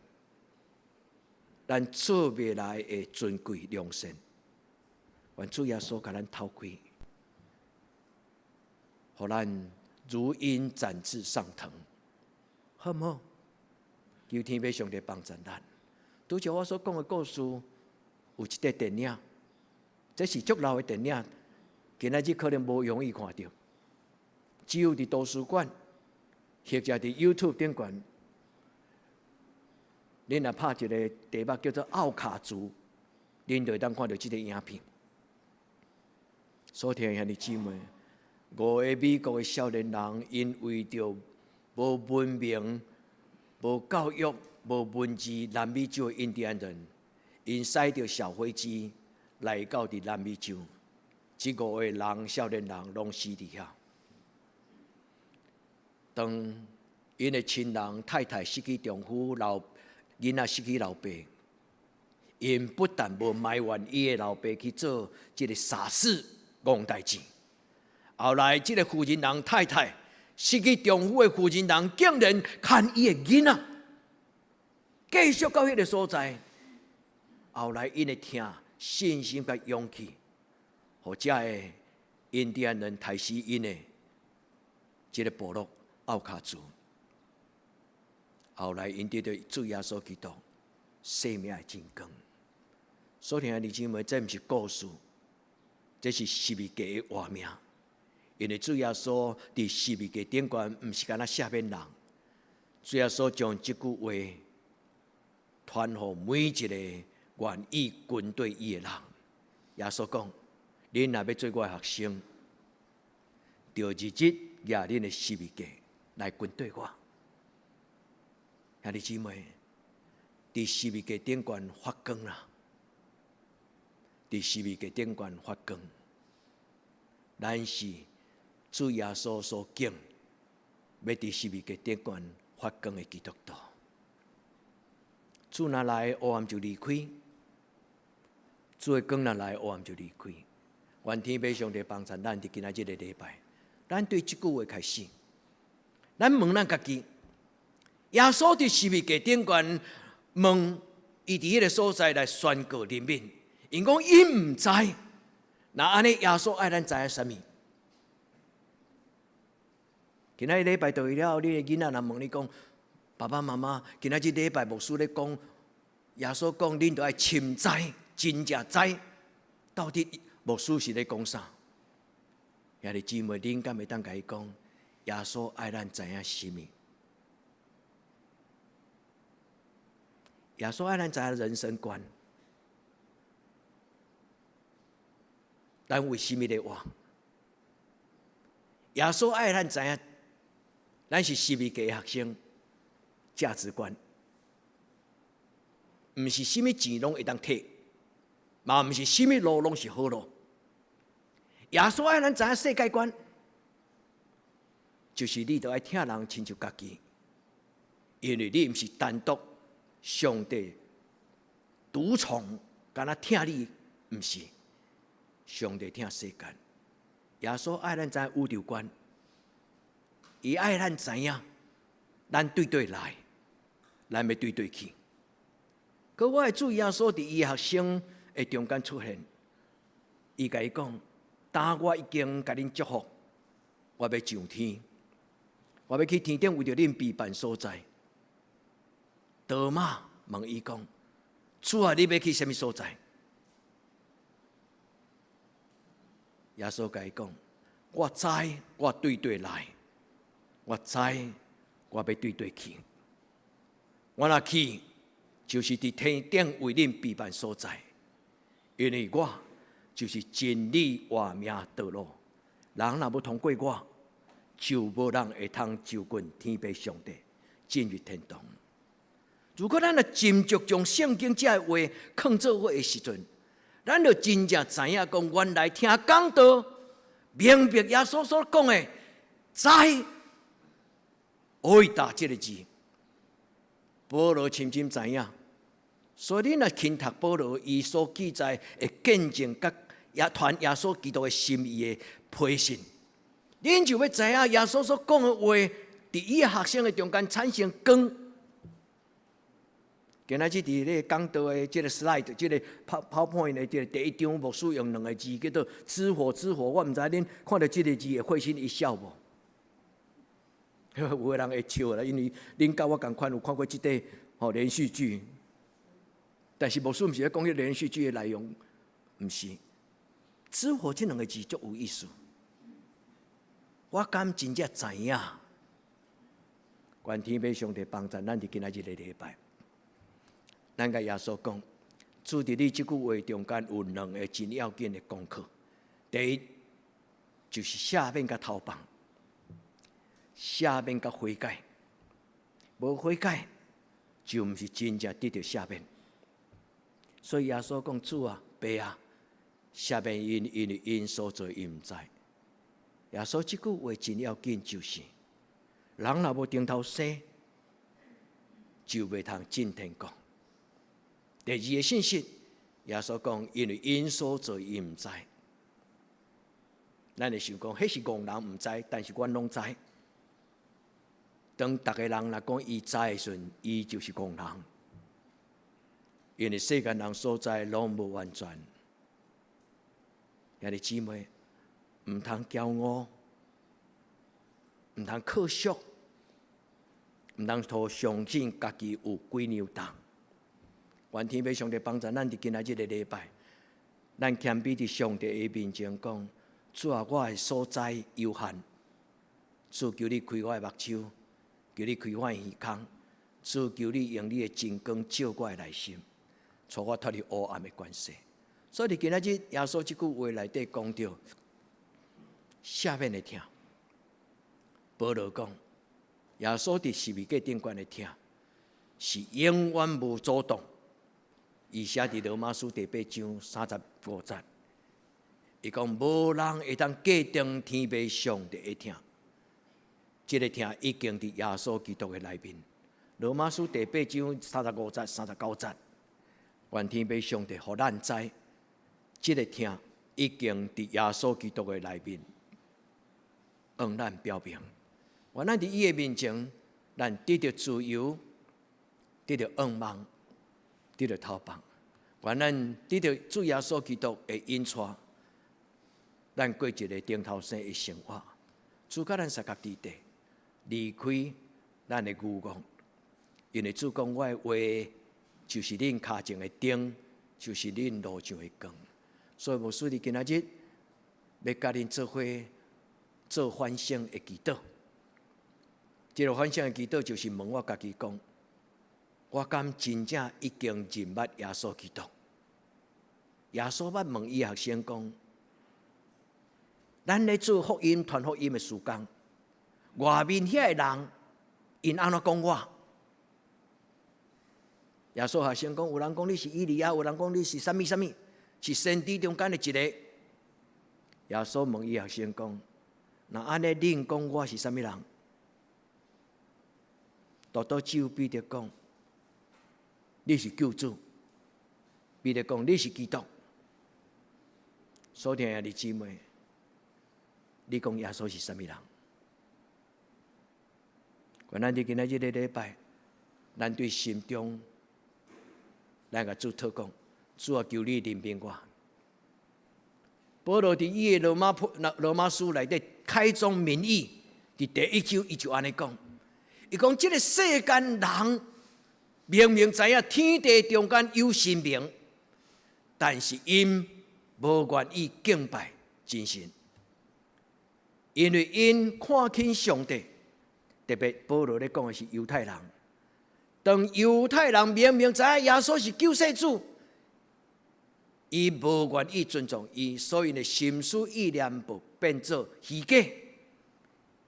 咱做未来的尊贵良善，愿主耶稣甲咱透开，互咱如鹰展翅上腾，好唔好？求天父上帝帮助咱。拄像我所讲的故事，有一个电影，这是足老的电影，今仔日可能无容易看到，只有伫图书馆或者伫 YouTube 顶悬，恁若拍一个题目叫做《奥卡族》，恁就会当看到这个影片。所听兄弟姊妹，5个美国的少年人因为着无文明、无教育。无文字南美洲的印第安人，因驶着小飞机来到伫南美洲，这5个人少年人拢死伫遐。当因的亲人太太失去丈夫，囡仔失去老爸，因不但无埋怨伊的老爸去做这个傻事戆代志，后来这个妇人人太太失去丈夫的妇人人，竟然看伊的囡仔。继续到迄个所在，后来因会听信心甲勇气，互遮个印第安人杀死因的这个部落奥卡族。后来因得到主耶稣基督生命的真光。所听的弟兄们，这不是故事，这是十字架的画面。因为主耶稣伫十字架顶端，不是干那赦免人，主耶稣将这句话传给每一个愿意跟对伊的人。耶稣讲：恁若要做我的学生，就日日拿恁的十字架来跟对我。兄弟姊妹，伫十字架顶端发光啦！伫十字架顶端发光，咱是主耶稣所敬，要伫十字架顶端发光的基督徒。主若来，黑暗就离开；主的光若来，黑暗就离开。愿天父上帝帮助咱伫今仔日的礼拜，咱对这句话开始，咱问咱家己：耶稣伫十字架顶端问伊伫迄个所在来宣告人民，因讲伊毋知，那安尼耶稣爱咱知影啥物？今仔日礼拜到位了，你的囡仔若问你讲，爸爸妈妈，今仔日礼拜牧师咧讲，耶稣讲恁都爱深知，真正知，到底牧师是咧讲啥？兄弟姊妹，恁敢会当甲伊讲，耶稣爱咱知影啥物？耶稣爱咱知影人生观，咱为什么咧活？耶稣爱咱知影，咱是十字架的学生，价值观，毋是什么钱拢会当摕，嘛毋是什么路拢是好路。耶稣爱咱知影世界观，就是你都爱听人亲像家己，因为你毋是单独上帝独从，敢若听你，毋是上帝听世间。耶稣爱咱知影宇宙观，伊爱咱知影，咱对对来，咱要对对去。可我的主耶稣伫伊学生的中间出现，伊甲伊讲：当我已经甲恁祝福，我要上天，我要去天顶为着恁备办所在。多马问伊讲：主啊，你要去什么所在？耶稣甲伊讲：我知，我对对来；我知，我要对对去。我若去，就是伫天顶为恁备办所在，因为我就是真理、活命、道路。人若要通过我，就无人会通就近天父上帝，进入天堂。如果咱若斟酌将圣经这话放做伙的时阵，咱就真正知影讲，原来听讲道，明白耶稣所讲的“知”伟大这个字，保罗深深知影。所以，你若勤读保罗伊所记载的见证，甲传耶稣基督的心意的批信，恁就要知影耶稣所讲的话，伫伊学生的中间产生光。今仔日伫咧讲道的这个 slide， 这个 PowerPoint 的这个第一张，牧师用两个字叫做“知火”。知火，我毋知恁看到这个字会会心一笑无？有个人会笑啦，因为恁甲我共款有看过这个连续剧，但是牧师毋是咧讲迄连续剧的内容，毋是。知火这两个字足有意思，我敢真正知影。愿天父上帝帮助咱伫今仔日的礼拜。咱甲耶稣讲，主伫你即句话中间有两个真要紧的功课。第一，就是赦免甲投放，赦免甲悔改。无悔改，就毋是真正得到赦免。所以耶稣讲：主啊，爸啊，赦免因为因所做伊毋知。耶稣即句话真要紧，就是人若无顶头生，就袂通进天国。第二个信息，耶稣讲，因为因所做伊毋知。咱会想讲，迄是戆人毋知，但是阮拢知。当逐个人若讲伊知的时阵，伊就是戆人。因为世间人所知拢无完全。兄弟姊妹，毋通骄傲，毋通靠惜，毋通拖相信家己有几牛重。愿天父上帝帮助咱伫今仔日的礼拜，咱谦卑伫上帝的面前讲：主啊，我的所在有限，主求你开我的目睭，求你开我的耳孔，主求你用你的真光照我的内心，带我脱离黑暗的关系。所以今仔日耶稣这句话内底讲到，下面的听，保罗讲，耶稣伫十字架顶悬的听，是永远无阻挡。伊写伫罗马书第8章35节，伊讲无人会当界定天父上帝的听，这个听已经伫耶稣基督的内面。罗马书第8章35节、39节，愿天父上帝互咱知。这个听已经伫耶稣基督的内面，向咱表明。愿咱伫伊的面前，咱得到自由，得到愿望，得到逃亡。愿咱得到主耶稣基督的引带，咱过一个顶头生的生活。主甲咱三角地带，离开咱的愚妄，因为主讲我的话就是恁脚前的灯，就是恁路上的光。所以，无使你今仔日要甲恁做伙做反省的祈祷。这个反省的祈祷就是问我家己讲：我敢真正已经认捌耶稣基督？耶稣捌问伊学生讲：咱咧做福音、传福音的事工，外面遐个人因安怎讲我？耶稣学生讲：有人讲你是以利亚，有人讲你是啥物啥物。是先知中间的一个。耶稣问伊学生讲：那安尼恁讲我是啥物人？多多只有彼得讲：你是救主。彼得讲：你是基督。所听的姊妹，你讲耶稣是啥物人？愿咱伫今仔日的礼拜，咱对心中，咱甲主祷讲。主啊，求你怜悯我。保罗伫伊的罗马书内底开宗明义，伫第1章伊就安尼讲：伊讲这个世间人明明知影天地中间有神明，但是因无愿意敬拜真神，因为因看轻上帝。特别保罗咧讲的是犹太人，当犹太人明明知影耶稣是救世主。伊无愿意尊重伊，所以呢，心思意念不变做虚假，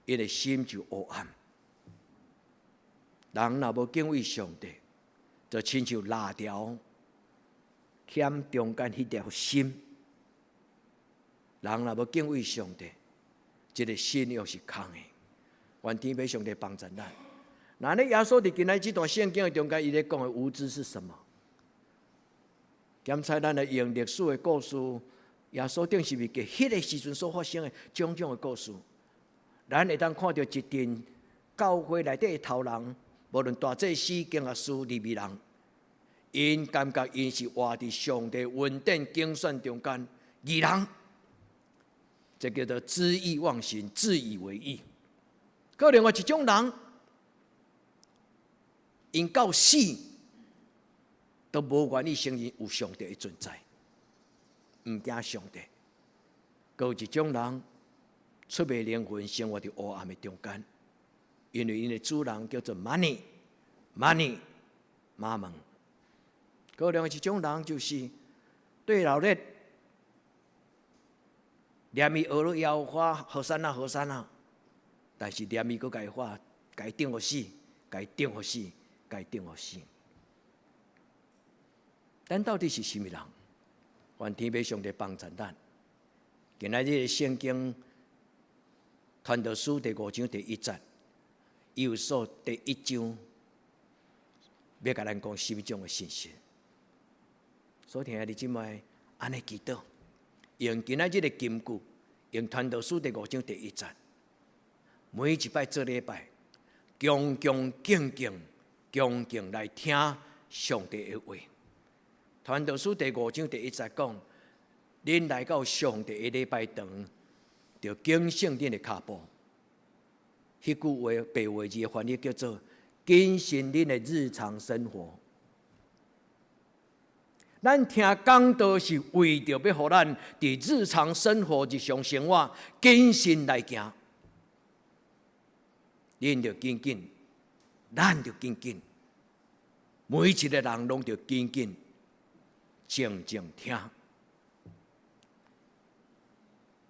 伊的心就黑暗。人若无敬畏上帝，就亲像蜡条欠中间迄条心。人若无敬畏上帝，这个心又是空的。愿天父上帝帮助咱。那咧耶稣伫今仔这段圣经的中间，伊咧讲的无知是什么？检查咱来用历史的故事，耶稣顶十字架迄个时阵所发生的种种的故事，咱会当看到一群教会内底的头人，无论大祭司、经学士、利未人，因感觉因是活伫上帝恩典竞选中间义人，这叫做恣意妄行、自以为意。个另外一种人，因到死。都无愿意承认有上帝的存在，唔惊上帝。有一种人出卖灵魂，生活伫黑暗的中间，因为因的主人叫做 money， 马门。有另外一种人就是对老日念伊学了摇花，何山啊，但是念伊佫家花，家定互死，家定互死。咱到底是什么人？愿天父上帝帮助咱。今仔日圣经传道书第5章第1节，以弗所第1章，要甲咱讲什么种的信息？所听的姊妹，安尼祈祷，用今仔日的金句，用传道书第5章第1节，每一摆做礼拜，恭敬来听上帝的话。传道书第5章第1节讲：恁来到上帝的礼拜堂，就警醒恁的脚步。迄句话白话字的翻译叫做谨慎恁的日常生活。咱听讲道是为着要互咱伫日常生活、日常生活谨慎来行。恁着紧紧，咱着紧紧，每一个人拢着紧紧，静静听。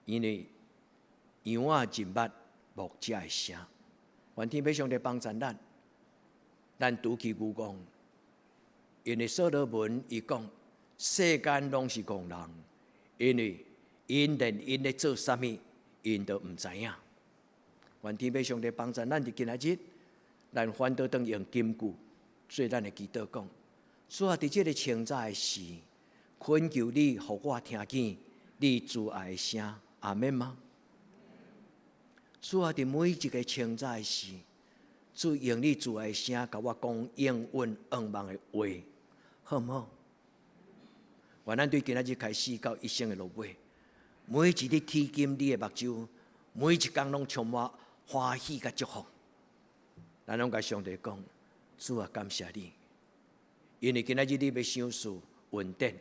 因为羊仔入捌牧者的声，愿天父上帝帮助咱。咱拄起牛讲，因为所罗门伊讲，世间拢是戆人，因为因连因咧做啥物，因都毋知影。愿天父上帝帮助咱伫今仔日，咱反倒当用金句做咱的祈祷讲，主啊，伫即个清早的时，恳求你，互我听见你慈爱的声。阿免吗？主啊，伫每一个清早的时，主用你慈爱的声，甲我讲应允愿望的话，好唔好？愿咱对今仔日开始到一生的落尾，每一日体验你的目睭，每一天拢充满欢喜甲祝福。咱拢甲上帝讲，主啊，感谢你，因为今仔日你要赏赐稳定，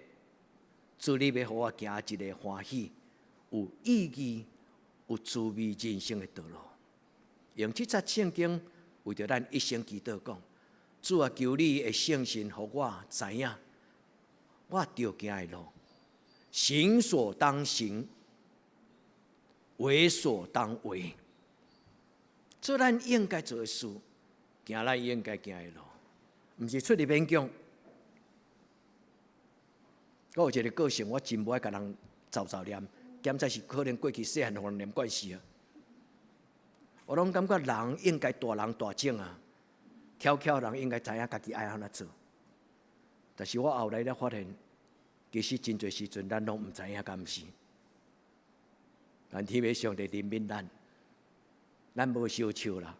主你要互我行一个欢喜、有意义、有滋味人生的道路。用这节圣经为着咱一生祈祷讲，主啊，求你的圣神，互我知影，我着行的路，行所当行，为所当为，做咱应该做的事，行咱应该行的路，毋是出入勉强。我有一个个性，我真无爱甲人走念，检查是可能过去细汉互人念惯势啊。我拢感觉人应该大人大种啊，巧人应该知影家己爱安怎做。但是我后来才发现，其实真侪时阵咱拢毋知影，敢毋是？但天父上帝怜悯咱，咱无小笑啦，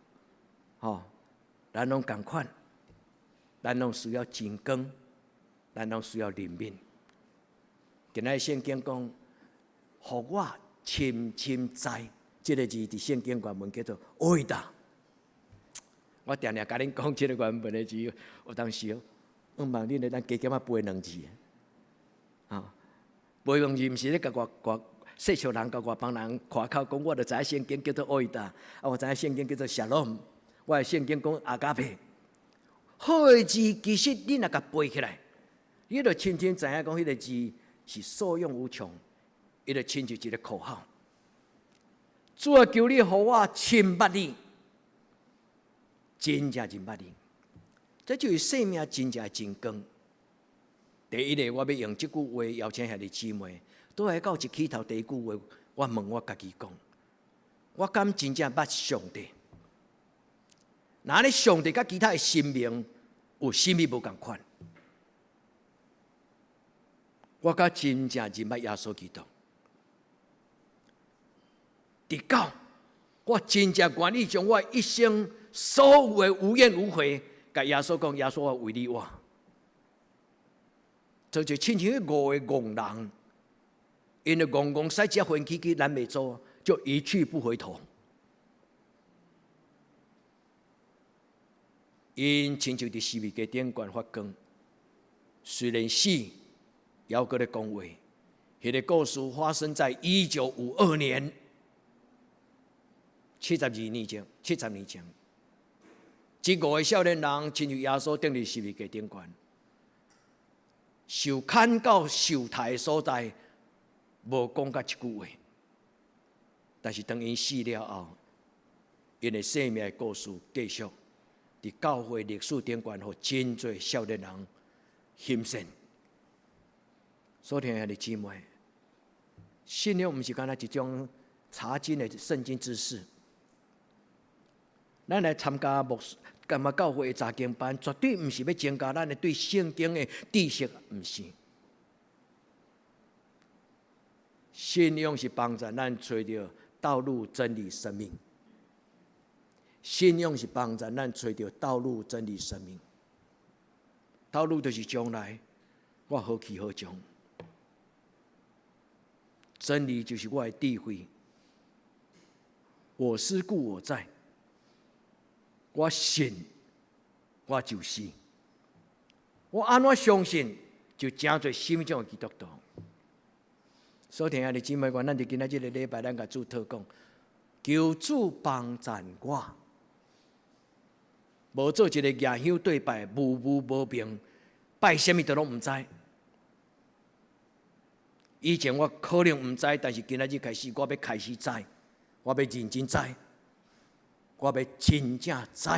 咱拢共款，咱拢需要真光，咱拢需要怜悯。今仔圣经讲，互我深深知，这个字伫圣经原文叫做爱达。我常常甲恁讲这个原文的字，有当时望恁咧，咱加减背两字背两字毋是咧甲我世俗人甲外邦人夸口讲，我就知影圣经叫做爱达，我知影圣经叫做沙龙，我的圣经讲阿加佩。好的字其实你若甲背起来，你就深深知影讲迄个字是所用无穷，伊就亲像一个口号。主啊，求你互我深捌你，真正真捌你，这就是生命真正真光。第一个，我要用这句话邀请遐个姊妹，倒来到一起头第一句话，我问我家己讲，我敢真正捌上帝？那咧上帝甲其他的生命有啥物无共款？我甲真正真捌耶稣基督。直到我真正愿意将我一生所有的无怨无悔，甲耶稣讲，耶稣我为你活，这就亲像五个戆人，因为戆使只分起咱袂做，就一去不回头。因亲像伫十字架顶悬发光，虽然死，也搁咧讲话。迄个故事发生在1952年。70年前，这5个少年人亲像耶稣钉伫十字架顶悬，受砍到受杀的所在，无讲甲一句话。但是当因死了后，因的生命的故事继续伫教会历史顶悬，互真侪少年人欣赏。所听遐个姊妹，信仰毋是干那一种查经的圣经知识。咱来参加教会的查经班，绝对毋是要增加咱的对圣经的知识，毋是。信仰是帮助咱找到道路、真理、生命。信仰是帮助咱找到道路、真理、生命。道路就是将来，我好去好将。真理就是我的智慧。我思故我在。我信我就是。我安怎相信，就真做什么种的基督徒。所听的姊妹们，咱伫今仔日个礼拜，咱甲主祷讲，求主帮赞我，无做一个野乡对拜，无无明，拜什么都拢毋知。以前我可能毋知，但是今仔日开始，我要开始知，我要认真知，我要真正知。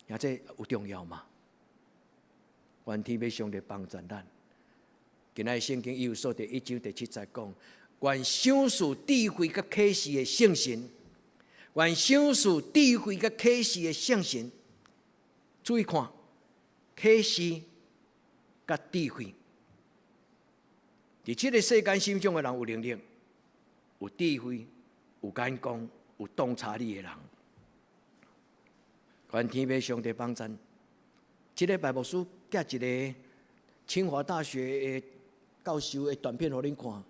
也这有重要吗？愿天父上帝帮助咱。今仔圣经有说第1章第7节讲，愿赏赐智慧甲启示的圣神，愿赏赐智慧甲启示的圣神。注意看，启示甲智慧，伫这个世间，什么种的人有能力？有智慧、有眼光、有洞察力的人。愿天父上帝帮咱。这个白牧师寄一个清华大学的教授的短片给恁看，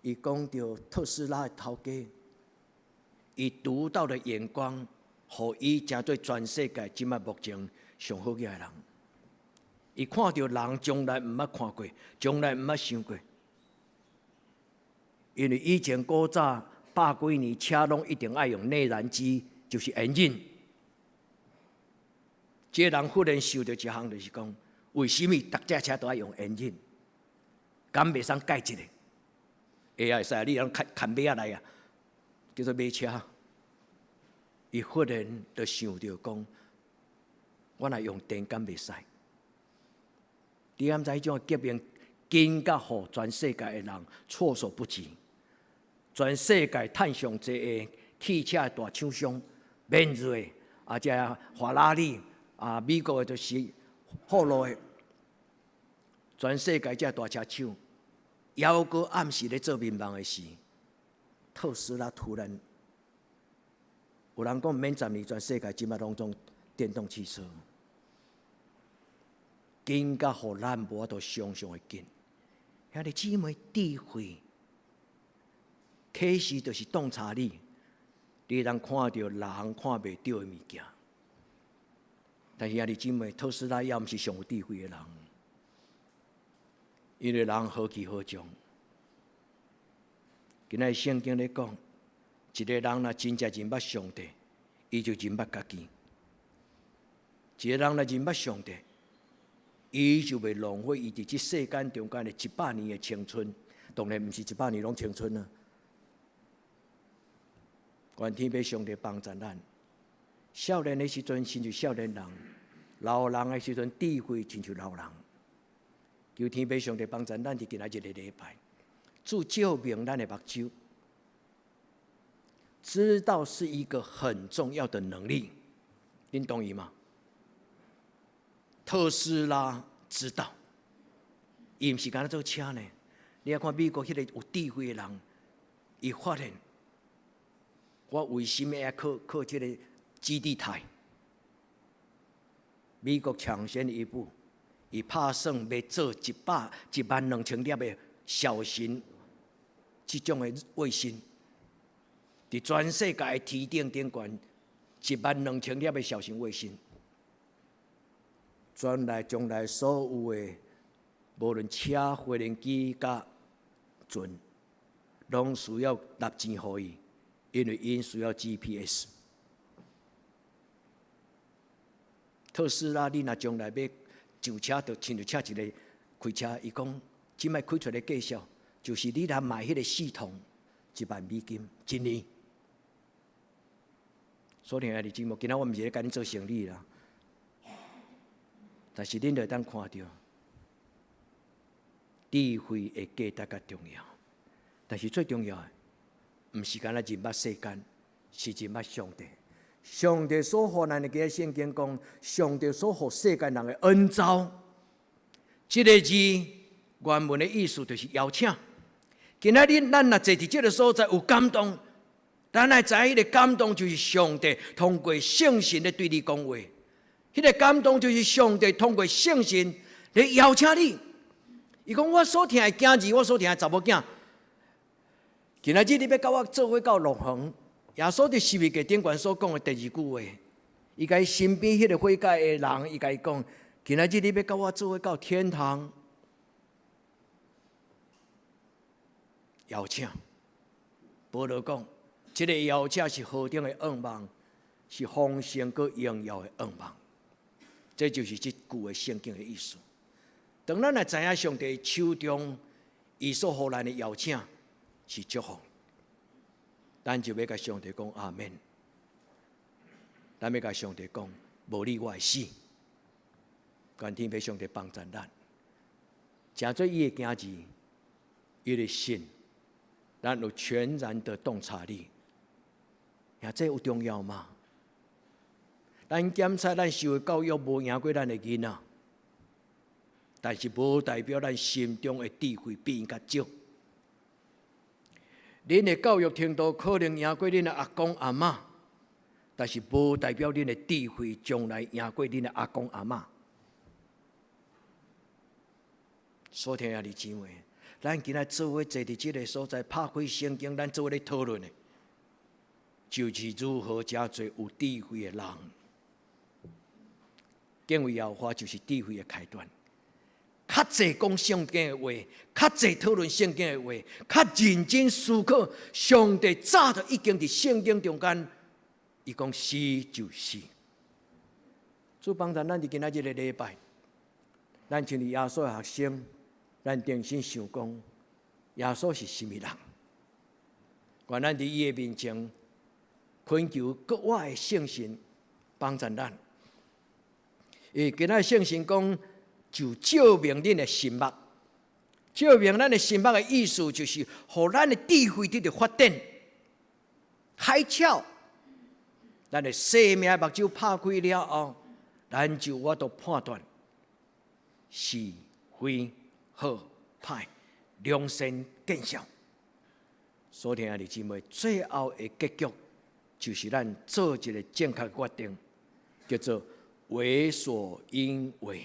伊讲到特斯拉的头家，伊独到的眼光，互伊成做全世界即卖目前上好嘅人。伊看到人从来毋捌看过，从来毋捌想过，因为以前古早100几年车拢一定爱用内燃机。就是烟瘾，这人忽然想到一项，就是讲，为什么逐只车都要用烟瘾？敢袂使改一个？会使，你人牵马仔来啊，叫做马车。伊忽然就想到讲，我若用电敢袂使？你敢知迄种革命紧甲互全世界的人措手不及？全世界趁上济的汽车大厂商。奔瑞啊，这法拉利啊，美国的就是福路的，全世界这大车厂，犹阁暗时咧做民望的事。特斯拉突然，有人讲免10年，全世界即摆拢种电动汽车，紧甲互咱无法度想象的紧。遐个姊妹智慧，启示就是洞察力。你通看到人看袂到的物件，但是兄弟姊妹，特斯拉也毋是上有智慧的人，因为人好奇好强。今仔圣经咧讲，一个人若真正认捌上帝，伊就认捌家己；一个人若认捌上帝，伊就袂浪费伊伫即世间中间的100年的青春。当然，毋是100年拢青春啊。愿天父上帝帮助咱。少年的时阵，亲像少年人；老人的时阵，智慧亲像老人。求天父上帝帮助咱伫今仔日的礼拜，主照明咱的目睭，知道是一个很重要的能力。您同意吗？特斯拉知道，伊毋是干那做车呢。你要看美国迄个有智慧的人，伊发现。我为什么要靠这个基地台？美国抢先一步，伊拍算要做12000粒的小型这种的卫星，伫全世界的天顶顶悬12000粒的小型卫星，将来所有的无论车、飞行机、甲船，拢需要纳钱互伊。因为因需要 GPS， 特斯拉你若将来要上车，就亲像车一个开车，伊讲即摆开出来介绍，就是你若买迄个系统，$10,0001年。所以兄弟姊妹，今仔我毋是咧甲恁做生意啦，但是恁就当看到智慧的价值较重要，但是最重要的。毋是干那认捌世间，是认捌上帝。上帝所予咱的个圣经讲，上帝所予世间人的恩召，这个字原文的意思就是邀请。今仔日咱若坐伫这个所在有感动，咱来知迄个感动就是上帝通过圣神来对你讲话。迄个感动就是上帝通过圣神来邀请你。伊讲我所听的囝儿，我所听的查某囝。今仔日你要甲我做伙到乐园，耶稣伫十字架顶悬所讲的第二句话，伊甲伊身边迄个悔改的人，伊甲伊讲：今仔日你要甲我做伙到天堂，邀请。保罗讲，这个邀请是何等的愿望，是丰盛佮荣耀的愿望。这就是这句的圣经的意思。当咱来知影上帝手中伊所予咱的邀请是祝福，咱就要甲上帝讲阿们。咱要甲上帝讲，无你我会死。愿天父上帝帮助咱，诚做伊的囝儿，伊的信，咱有全然的洞察力。呀，这有重要吗？咱检测咱受的教育无赢过咱的囡仔，但是无代表咱心中的智慧比因较少。恁的教育程度可能赢过恁的阿公阿嬷，但是无代表恁的智慧将来赢过恁的阿公阿嬷。所听兄弟姊妹，咱今仔做伙坐伫这个所在，拍开圣经，咱做伙咧讨论的，就是如何加做有智慧的人。敬畏耶和华就是智慧的开端。较侪讲圣经的话，较侪讨论圣经的话，较认真思考上帝早就已经伫圣经中间，伊讲是就是。主帮助咱伫今仔日的礼拜，咱像是耶稣的学生，咱定心想讲，耶稣是什么人？愿咱伫伊的面前，恳求各我的圣神帮助咱。今仔圣神讲，就照明恁的心目，照明咱的心目的意思，就是互咱的智慧得到发展、开窍。咱的生命目睭拍开了后，咱就我都判断是非好歹、良善见效。所听兄弟姊妹，最后的结局就是咱做一个正确的决定，叫做为所应为。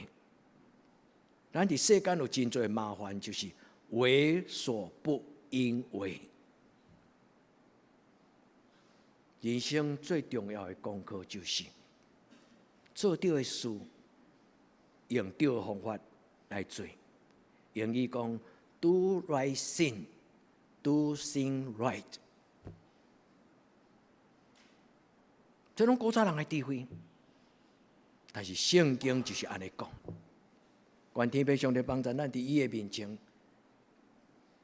咱伫世间有真多麻烦，就是为所不应为。人生最重要的功课就是做对的事，用对的方法来做。英语讲 "Do right thing, do things right"， 这种古早人的智慧。但是圣经就是安尼讲。愿天父上帝帮助咱伫伊的面前，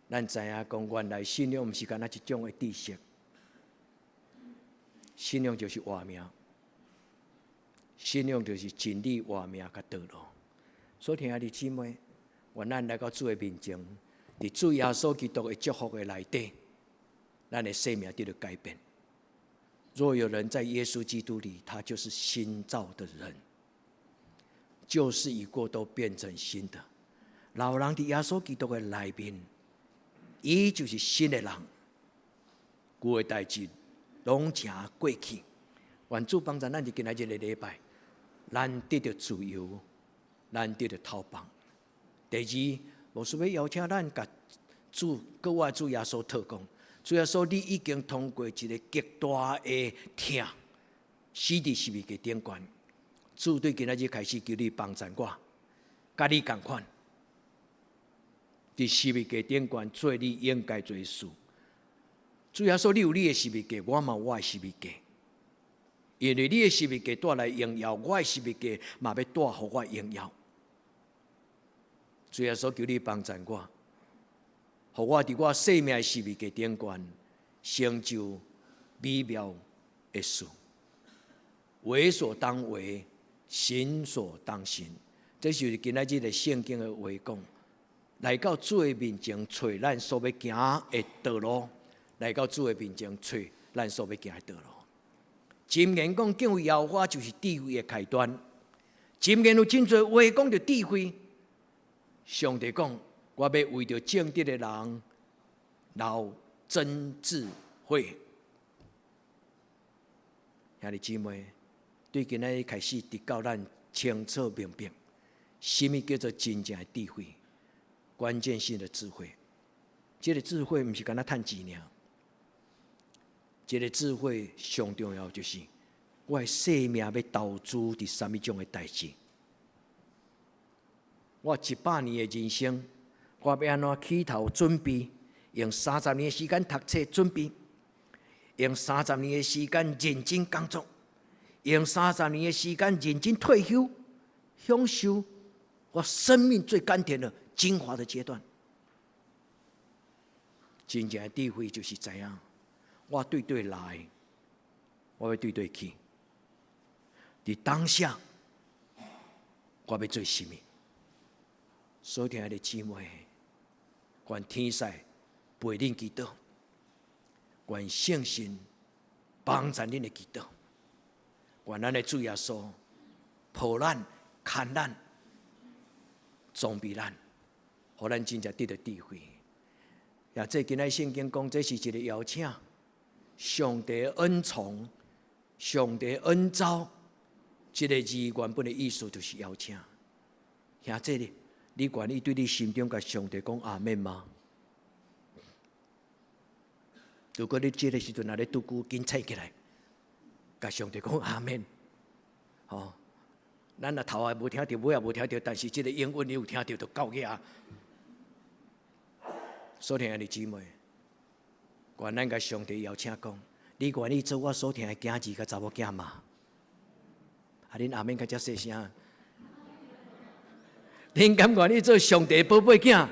咱知影讲，原来信仰毋是干那一种的知识，信仰就是活命，信仰就是真理、活命甲道路。所以，兄弟姊妹，愿咱来到主的面前，伫主耶稣基督的祝福的内底，咱的生命得到改变。若有人在耶稣基督里，他就是新造的人。旧事已过，都变成新的。老人伫耶稣基督的内面，伊就是新的人。旧的代志拢成过去。愿主帮助咱伫今仔日的礼拜，咱得到自由，咱得到逃亡。第二，无需要邀请咱甲主，搁我主耶稣讨讲，主耶稣你已经通过一个极大的痛，死伫十字架顶悬。主对今仔日开始求你帮助我，甲你同款，伫十字架顶悬做你应该做的事。主耶稣，你有你的十字架，我嘛有我的十字架。因为你的十字架带来荣耀，我的十字架嘛要带予我荣耀。主耶稣，求你帮助我，互我伫我生命的十字架顶悬成就美妙的事，为所当为。行所当行，这就是今仔日的圣经的话讲。来到主的面前，找咱所要行的道路；来到主的面前，找咱所要行的道路。箴言讲，敬畏耶和华就是智慧的开端。箴言有真多话讲着智慧。上帝讲，我要为着正直的人留真智慧。兄弟姊妹。对今仔日开始，直到咱清楚明白，什么叫做真正的智慧，关键性的智慧。这个智慧不是干那趁钱尔，这个智慧上重要就是我的生命要投资伫什么种的代志。我100年的人生，我要安怎起头准备？用30年的时间读册准备，用30年的时间认真工作，用30年的时间认真退休，享受我生命最甘甜的精华的阶段。真正的智慧就是知影，我对对来，我要对对去。伫当下，我要做什么？所听的姊妹，愿天使陪恁祈祷，愿圣神帮助恁的祈祷，愿咱的主耶稣抱咱、看咱、装备咱，互咱真正得到智慧。也这今仔圣经讲，这是一个邀请，上帝恩宠、上帝恩召，这个字原本的意思就是邀请。兄这里，你愿意对你心中甲上帝讲阿们吗？如果你这个时阵若咧拄久，紧坐起来，甲上帝讲阿们。哦，咱若头也无听到，尾也无听到，但是这个英文你有听到，就够个啊。所听的姊妹，愿咱甲上帝邀请讲，你愿意做我所听的囝儿甲查某囝吗？啊，恁阿免较细声。恁敢愿意做上帝宝贝囝？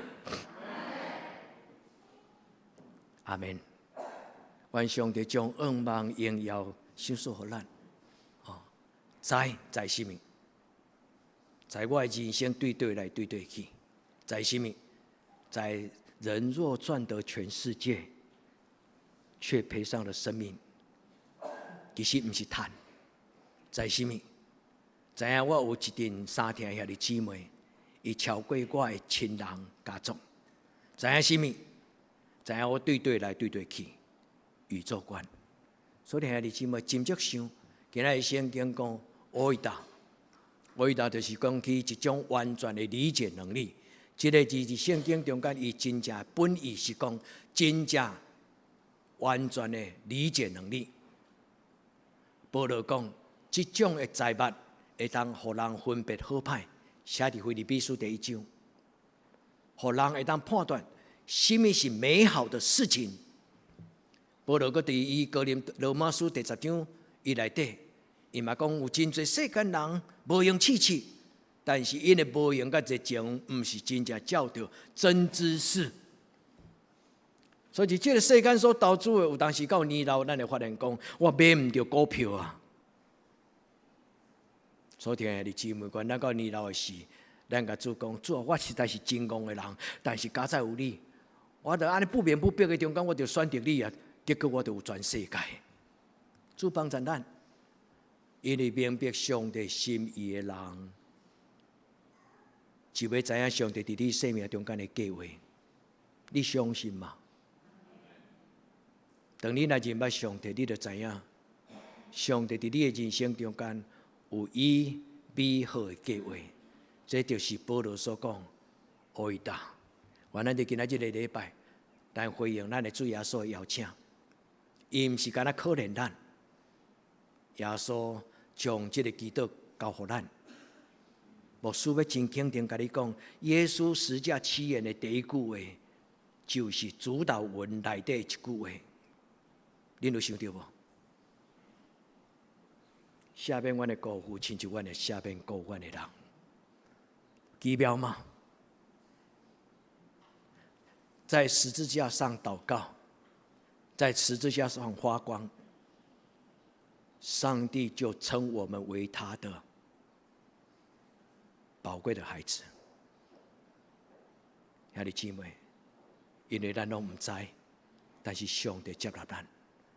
阿免。愿上帝将恩望荣耀赏赐予咱。哦，在什么？在我的人生对对来对对去，在什么？在人若赚得全世界，却赔上了生命，其实不是赚。在什么？知影我有一阵3天遐的姊妹，伊超过我的亲人家族。知影什么？知影我对对来对对去，宇宙观。所以遐的姊妹真正想，今仔日圣经讲伟大，伟大就是讲起一种完全的理解能力。这个字伫圣经中间，伊真正本意是讲真正完全的理解能力。保罗讲，这种的财物会当互人分别好歹，写伫腓立比书第1章，互人会当判断什么是美好的事情。保罗搁伫伊哥林罗马书第10章伊内底，伊嘛讲有真侪世间人无用试试。但是因的无用甲热情，毋是真正照着真知识。所以这个世间所投资的，有当时到年老，咱会发现讲，我买唔到股票啊。所以听的姊妹，咱到年老的时，咱甲主讲，主啊，我实在是真戆的人，但是家在有你，我着安尼不眠不闭的中间，我着选择你啊，结果我着有全世界。主帮助咱，因为明白上帝心意的人。就要知影上帝伫你生命中间的计划，你相信吗？当你若认捌上帝，你就知影，上帝伫你的人生中间有伊美好的计划。这就是保罗所讲伟大。原咱伫今仔日个礼拜，但回应咱的主耶稣的邀请，伊毋是干那可怜咱，耶稣将这个基督交予咱。牧师要真肯定甲你讲，耶稣十架起源的第一句话，就是主导文内底一句话。恁有想到无？下面阮的辜负，亲像阮的下面辜负阮的人，奇妙吗？在十字架上祷告，在十字架上发光，上帝就称我们为他的宝贵的孩子。兄弟姊妹，因为咱拢唔知，但是上帝接纳咱，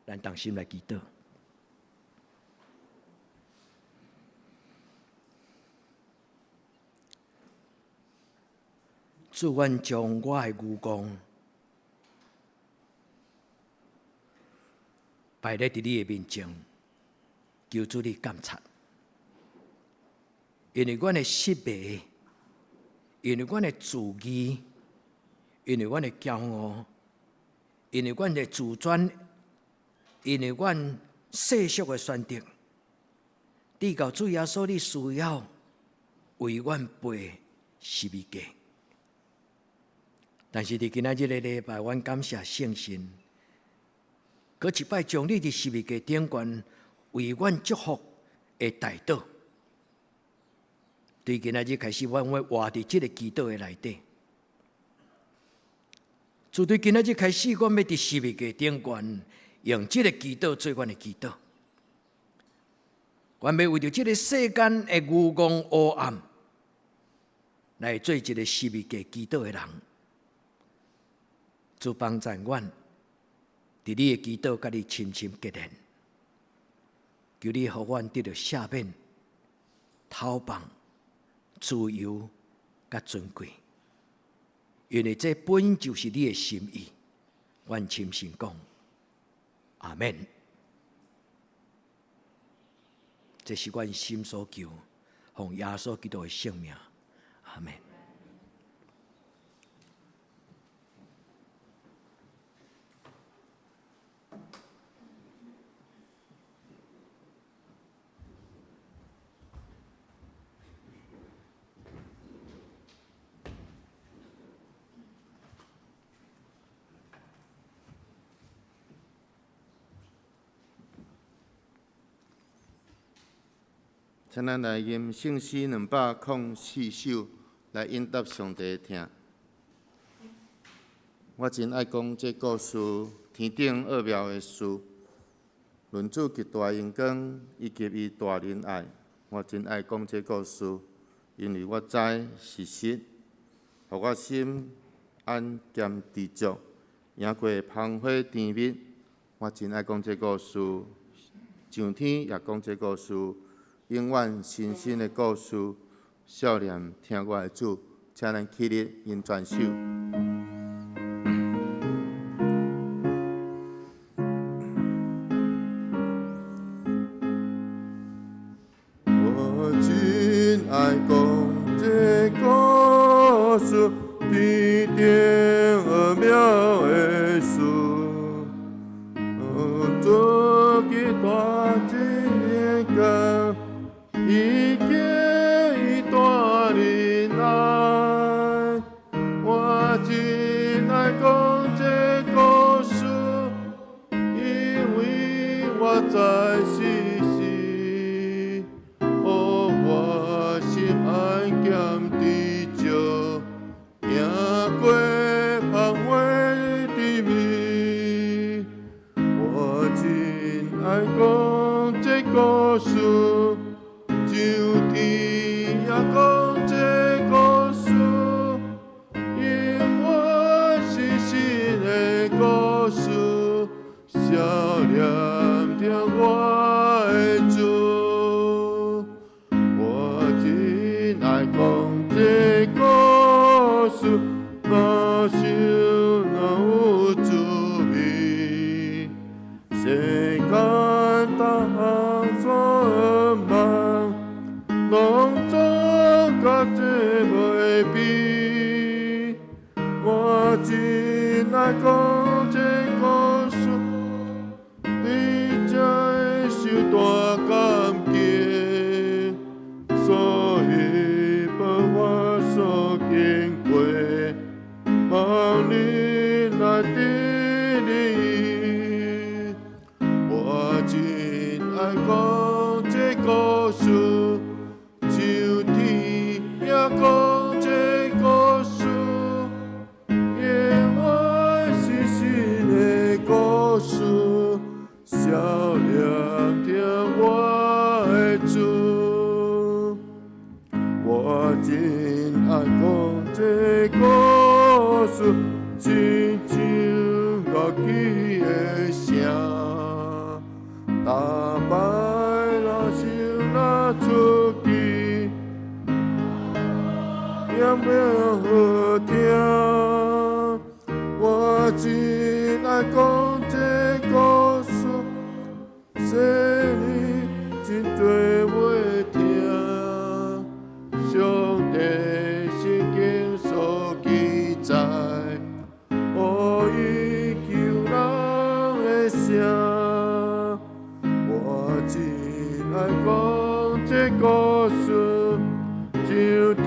咱当心来祈祷。主，愿将我的牛光摆在你的面前，求主你监察。因为阮的失败，因为阮的自义，因为阮的骄傲，因为阮的自尊，因为阮世俗的选择，至到主耶稣，你需要为阮背十字架。但是伫今仔日的礼拜，阮感谢圣神，搁一摆将你伫十字架顶悬为阮祝福的大道。对今仔日开始，阮会活伫这个祈祷的内底。自对今仔日开始，阮要伫十字架顶悬，用这个祈祷做阮的祈祷。阮要为着这个世间的愚戆黑暗，来做一个十字架祈祷的人。主帮助阮，伫你的祈祷，甲你深深结连。求你互阮得到赦免、讨放、自由、甲尊贵，因为这本就是你的心意。阮深信讲，阿免。这是阮心所求，奉耶稣基督的圣名，阿免。请咱来吟圣诗204首，来应答上帝的听。我真爱讲这故事，天顶奥妙的事，论主极大荣光，以及伊大仁爱。我真爱讲这故事，因为我知是实，互我心安兼知足，赢过芳华甜蜜。我真爱讲这故事，上天也讲这故事。永远新生的故事，少年听我的主，请咱起立吟全首。我真爱讲这故事，天顶奥妙的事，做几大真个。伊叫伊大仁爱，我真爱讲这故事，因为我知是实，互我心安兼知足，赢过芳华甜蜜。我真爱讲这故事。上天也讲这故事，因我是新的故事，少年听我的主。我真爱讲这故事，若想若有滋味，世间当作梦。拢总甲这袂比，我真爱讲这故事，你才会受大感激，所以把我所经过，望你来砥砺。我真爱讲这故事。讲这故事，因我是新的故事，少年听我的主。我真爱讲这故事，亲像乐器的声，打败若想若出去。也没有好听，我真爱讲这故事，说你真多要听。上帝圣经所记载，予伊救人的声。讲这故事，就天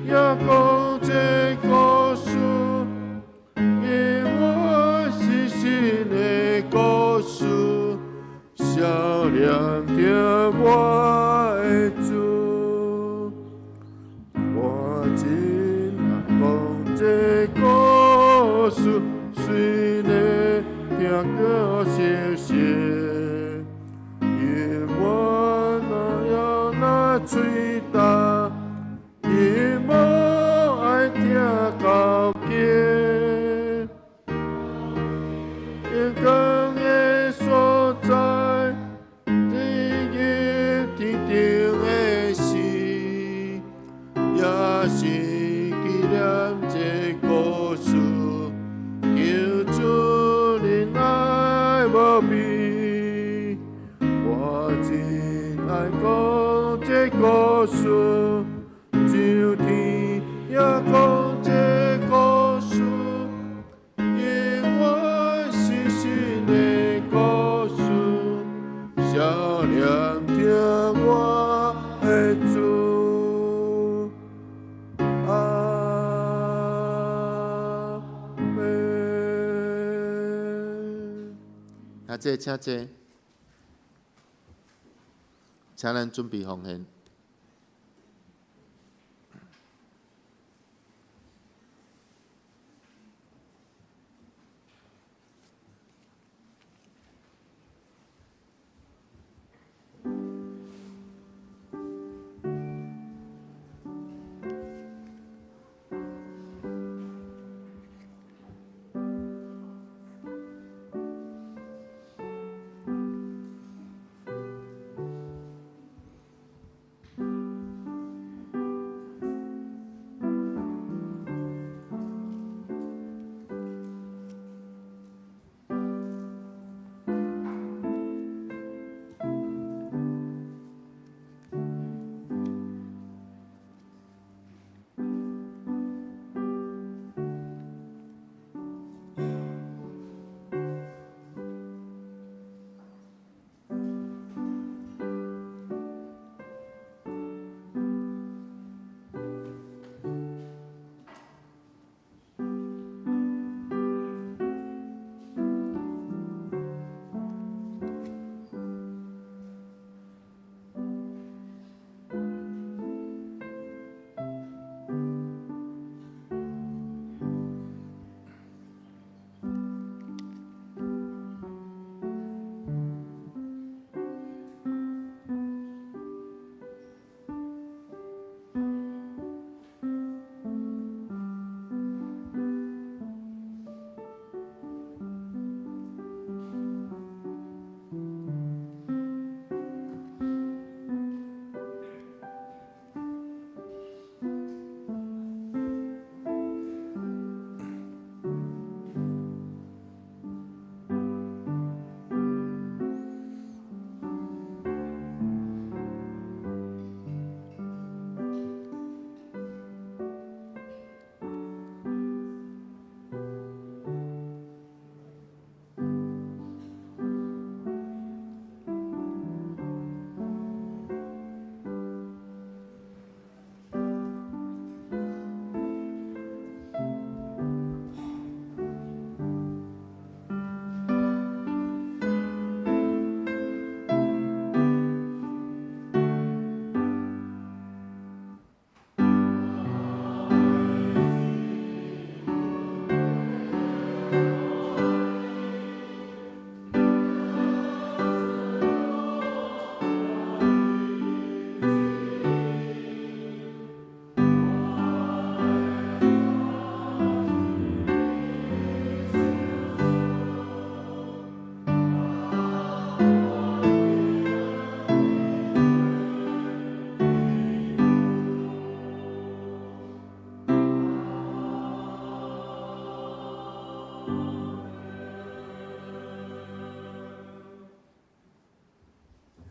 也讲这故事，因我是新的故事，少年听我的主，我真爱讲这故事，虽然听过熟悉。我哪有那嘴大，伊无爱听高见，因讲的所在，天入天顶的事，也是纪念这故事，求主仁爱无比。我真爱讲这故事，就天也讲这故事，因我是新的故事，少年听我的主，阿门。请坐。请咱准备奉献。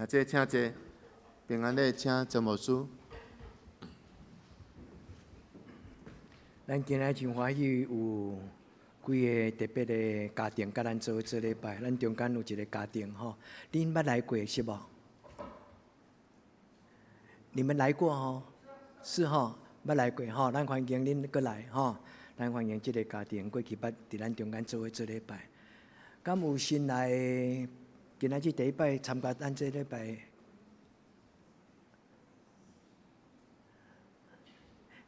请坐，平安礼请陈牧师。咱今仔真欢喜有几个特别的家庭，甲咱做礼拜。咱中间有一个家庭吼，恁捌来过是无？你们来过吼？是吼，捌来过吼。咱欢迎恁过来吼，咱欢迎这个家庭过去捌伫咱中间做伙做礼拜。敢有新来的？今仔日第一摆参加咱这礼拜，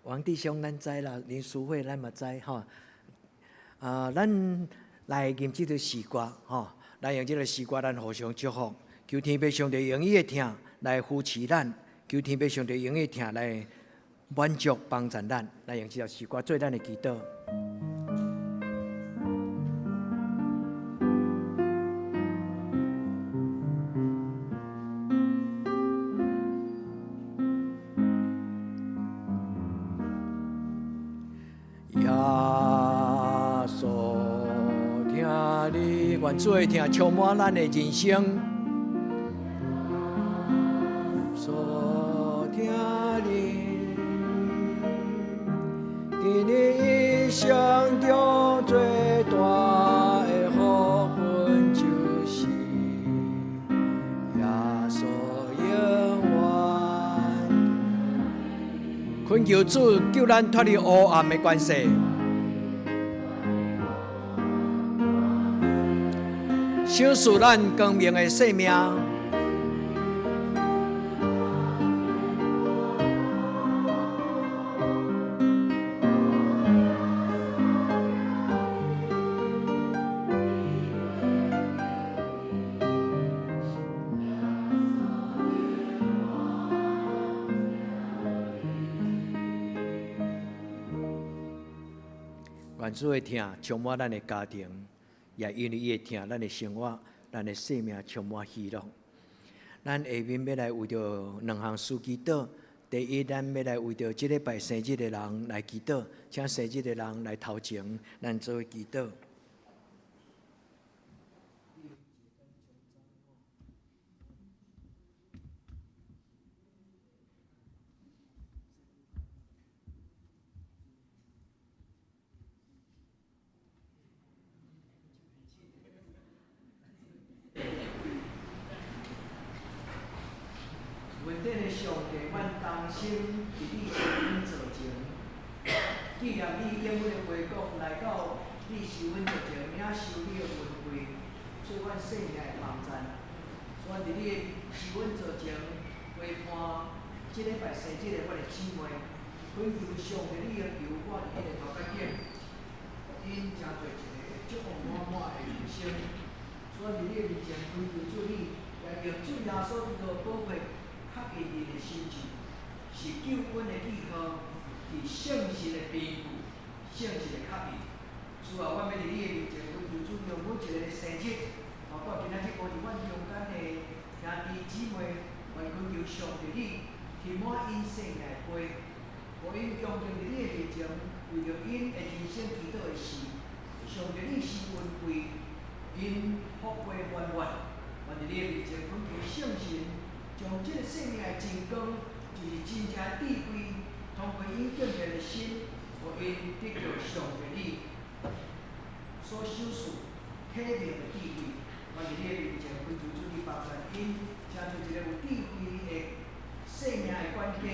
王弟兄咱知啦，林淑慧咱嘛知吼。咱来念这个诗歌吼，咱用这个诗歌，咱互相祝福，求天父上帝用伊的听来扶持咱，求天父上帝用伊的听来满足帮助咱。咱用这条诗歌做咱的祈祷。愿主的听充满咱的人生，所听你，伫你一生中最大的福分就是耶稣永远，恳求主救咱脱离黑暗的关系。小赐咱光明的生命，愿主的听充满咱的家庭。也因为伊会听咱的生活，咱的生命充满喜乐。咱下面要来为着两项事祈祷。第一，咱要来为着这礼拜生日的人来祈祷，请生日的人来头前，咱做祈祷。稳定的上帝，阮同心伫你身边做情，纪念你永远的回国来到你受阮做情，领受你的恩惠，做阮生命的帮助。阮伫你的受阮做情，陪伴即礼拜生日的阮的姊妹，恳求上帝你的求我伫迄个头壳顶，因真做一个祝福满满的人生。所以伫你的面前恳求主你，也用主耶稣基督宝贵。较坚定的心志，是救恩的记号，是圣神的庇护，圣神的确认。主啊，我要伫你的面前，恳求主用每一个生日，包括今仔日无伫阮中间的兄弟姊妹，愿恳求上帝你填满因生命的杯，互因恭敬伫你的面前，为着因的人生祈祷的事，上帝你是恩惠，因福杯满满，愿伫你的面前恳求圣神。将这个生命的真光，就是真正智慧，通过因敬虔的心，互因得到上帝你所赏赐启明的智慧。我伫你的面前，恳求主你帮助因，成就一个有智慧的生命的管家，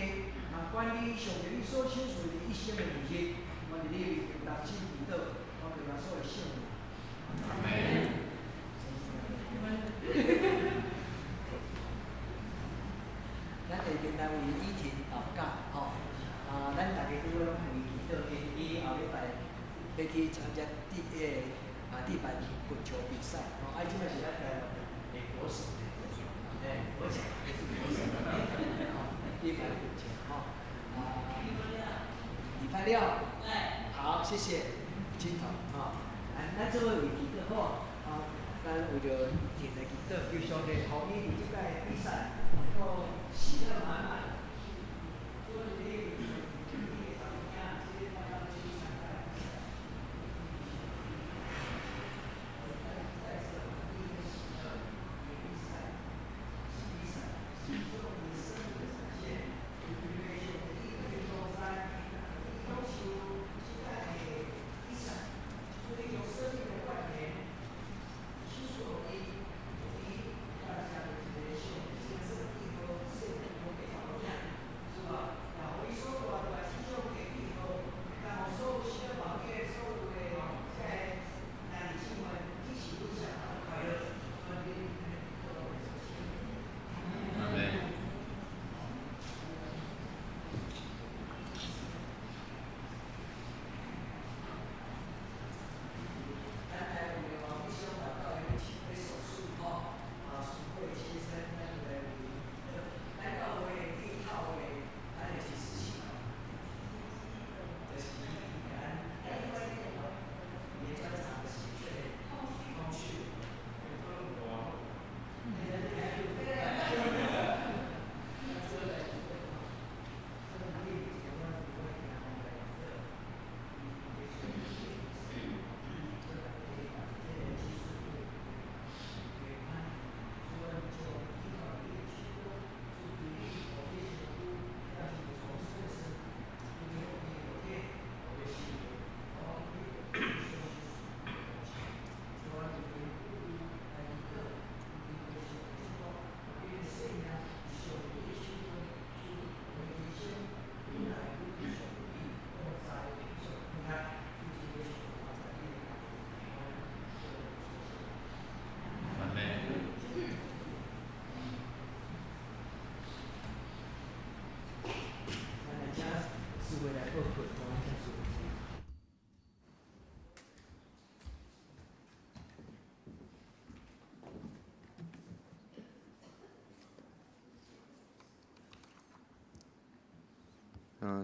能管理上帝你所赏赐的一生的日子。我伫你的面前同心祈祷，我对耶稣的圣名。阿门。咱下面来为依婷祷告，吼，咱大家都拢为祈祷，因伊后礼拜要去参加地板滚球比赛，吼，即摆是咱台湾的国手，国奖还是国手，地板滚球，吼，礼拜六，好，谢谢，金头，吼，咱做伙为祈祷好，咱为着依婷来祈祷，求上帝互伊伫即摆比赛。喜乐满满。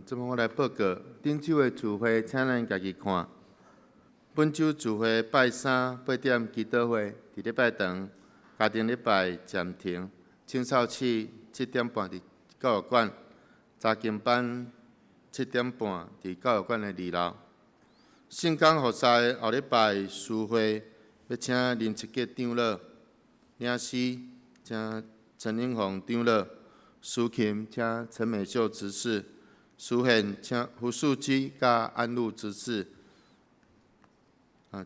这么我来报告，顶周的聚会，请咱家己看。本周聚会拜三8点祈祷会，伫礼拜堂；家庭礼拜暂停。青少期7点半伫教育馆，查经班7点半伫教育馆的2楼。圣港服侍后礼拜诗会，要请林七吉长老、领诗请陈英宏长老、苏琴请陈美秀执事、苏宪请胡素基甲安禄执事。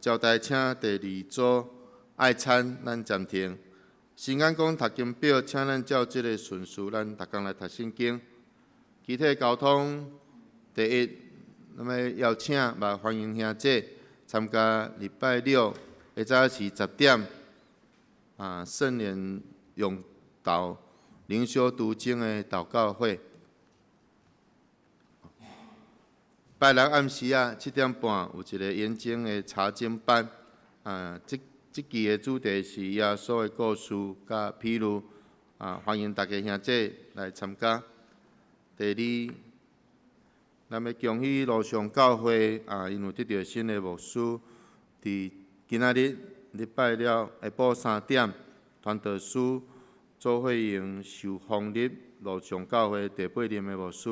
交代请第2组爱餐，咱暂停。时间讲读经表，请咱照这个顺序，咱逐工来读圣经。集体交通第一，那么邀请也欢迎兄姐参加礼拜六下早时10点圣联咏祷灵修读经的祷告会。拜六暗时7点半有一个研经的查经班，这期的主题是耶稣的故事甲披露，欢迎大家兄姐来参加。第二，咱要恭喜路上教会因为得到新的牧师，伫今仔日礼拜六下晡3点，传道书做会用受奉立路上教会第8任的牧师，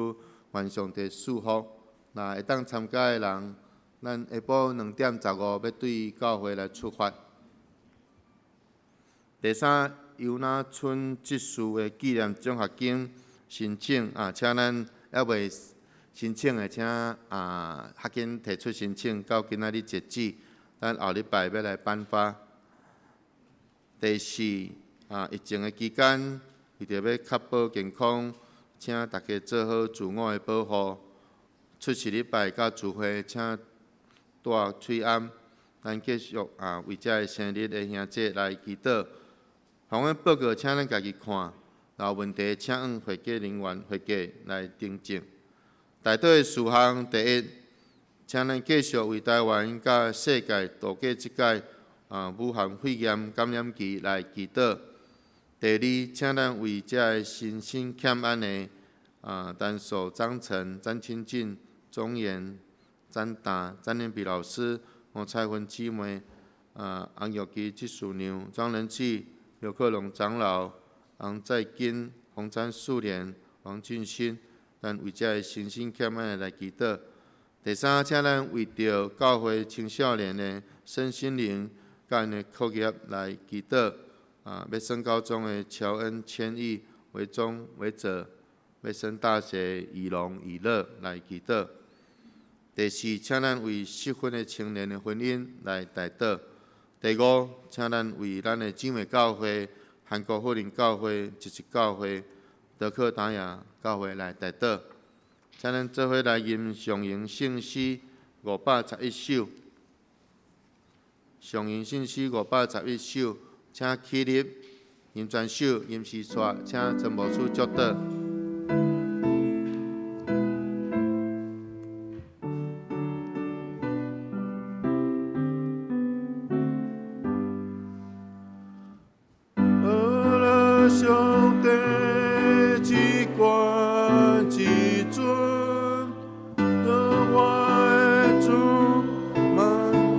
愿上帝祝福。那会当参加的人，咱下晡2点15要对教会来出发。第三，尤那村植树的纪念奖学金申请请咱还未申请的，请较紧提出申请，到今仔日截止，咱后礼拜要来颁发。第四，疫情的期间，为着要确保健康，请大家做好自我的保护。出席礼拜甲聚会，请戴嘴安。咱继续为这个生日的兄姐来祈祷。访问报告，请咱家己看。有问题，请向会计人员会计来订正。大队的事项第一，请咱继续为台湾甲世界度过即届武汉肺炎感染期来祈祷。第二，请咱为这个身心欠安的丹守、张晨、詹清进、钟岩、詹达、詹连比老师、黄彩芬姊妹、洪玉基技术娘、庄仁启、刘克龙长老、洪在金、洪詹素莲、王俊新，咱为这个身心欠安的来祈祷。第三，请咱为着教会青少年的身心灵甲因的课业来祈祷。要升高中的乔恩、千亿、维忠、维哲，要升大学以龙、以乐来祈祷。第四，请咱为适婚的青年的婚姻来代祷。第五，请咱为咱的姊妹教会、韩国福林教会、积极教会、德克达雅教会来代祷。请咱做伙来吟上吟圣诗511首。上吟圣诗511首，请起立吟全首，吟诗煞，请陈牧师祝祷。上帝之冠之尊，我的主满我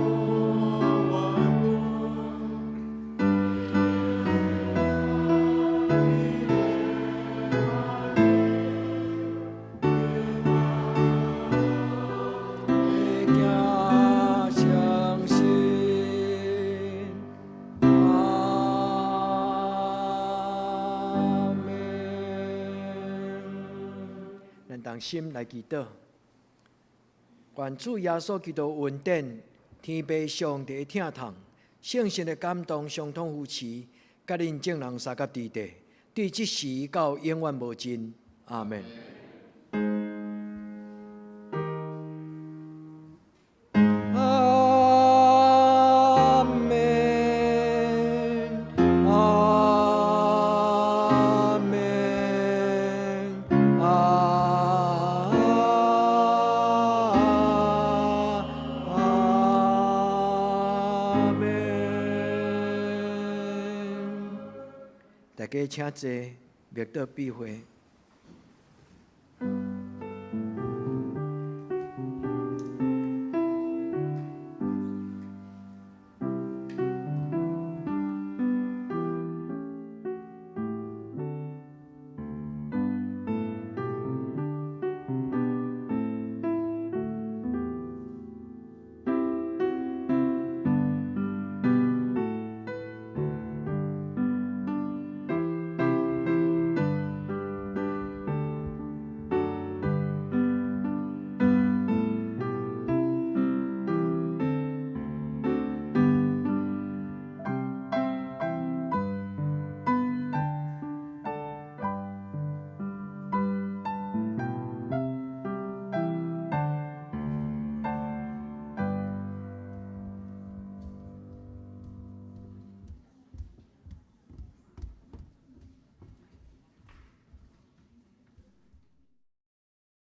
万相信。咱同心来祈祷，愿主耶稣基督恩典、天父上帝的疼痛、圣神的感动，相通扶持，甲恁众人三甲地地，对即时到永远无尽。阿门。大家请坐，默祷闭会。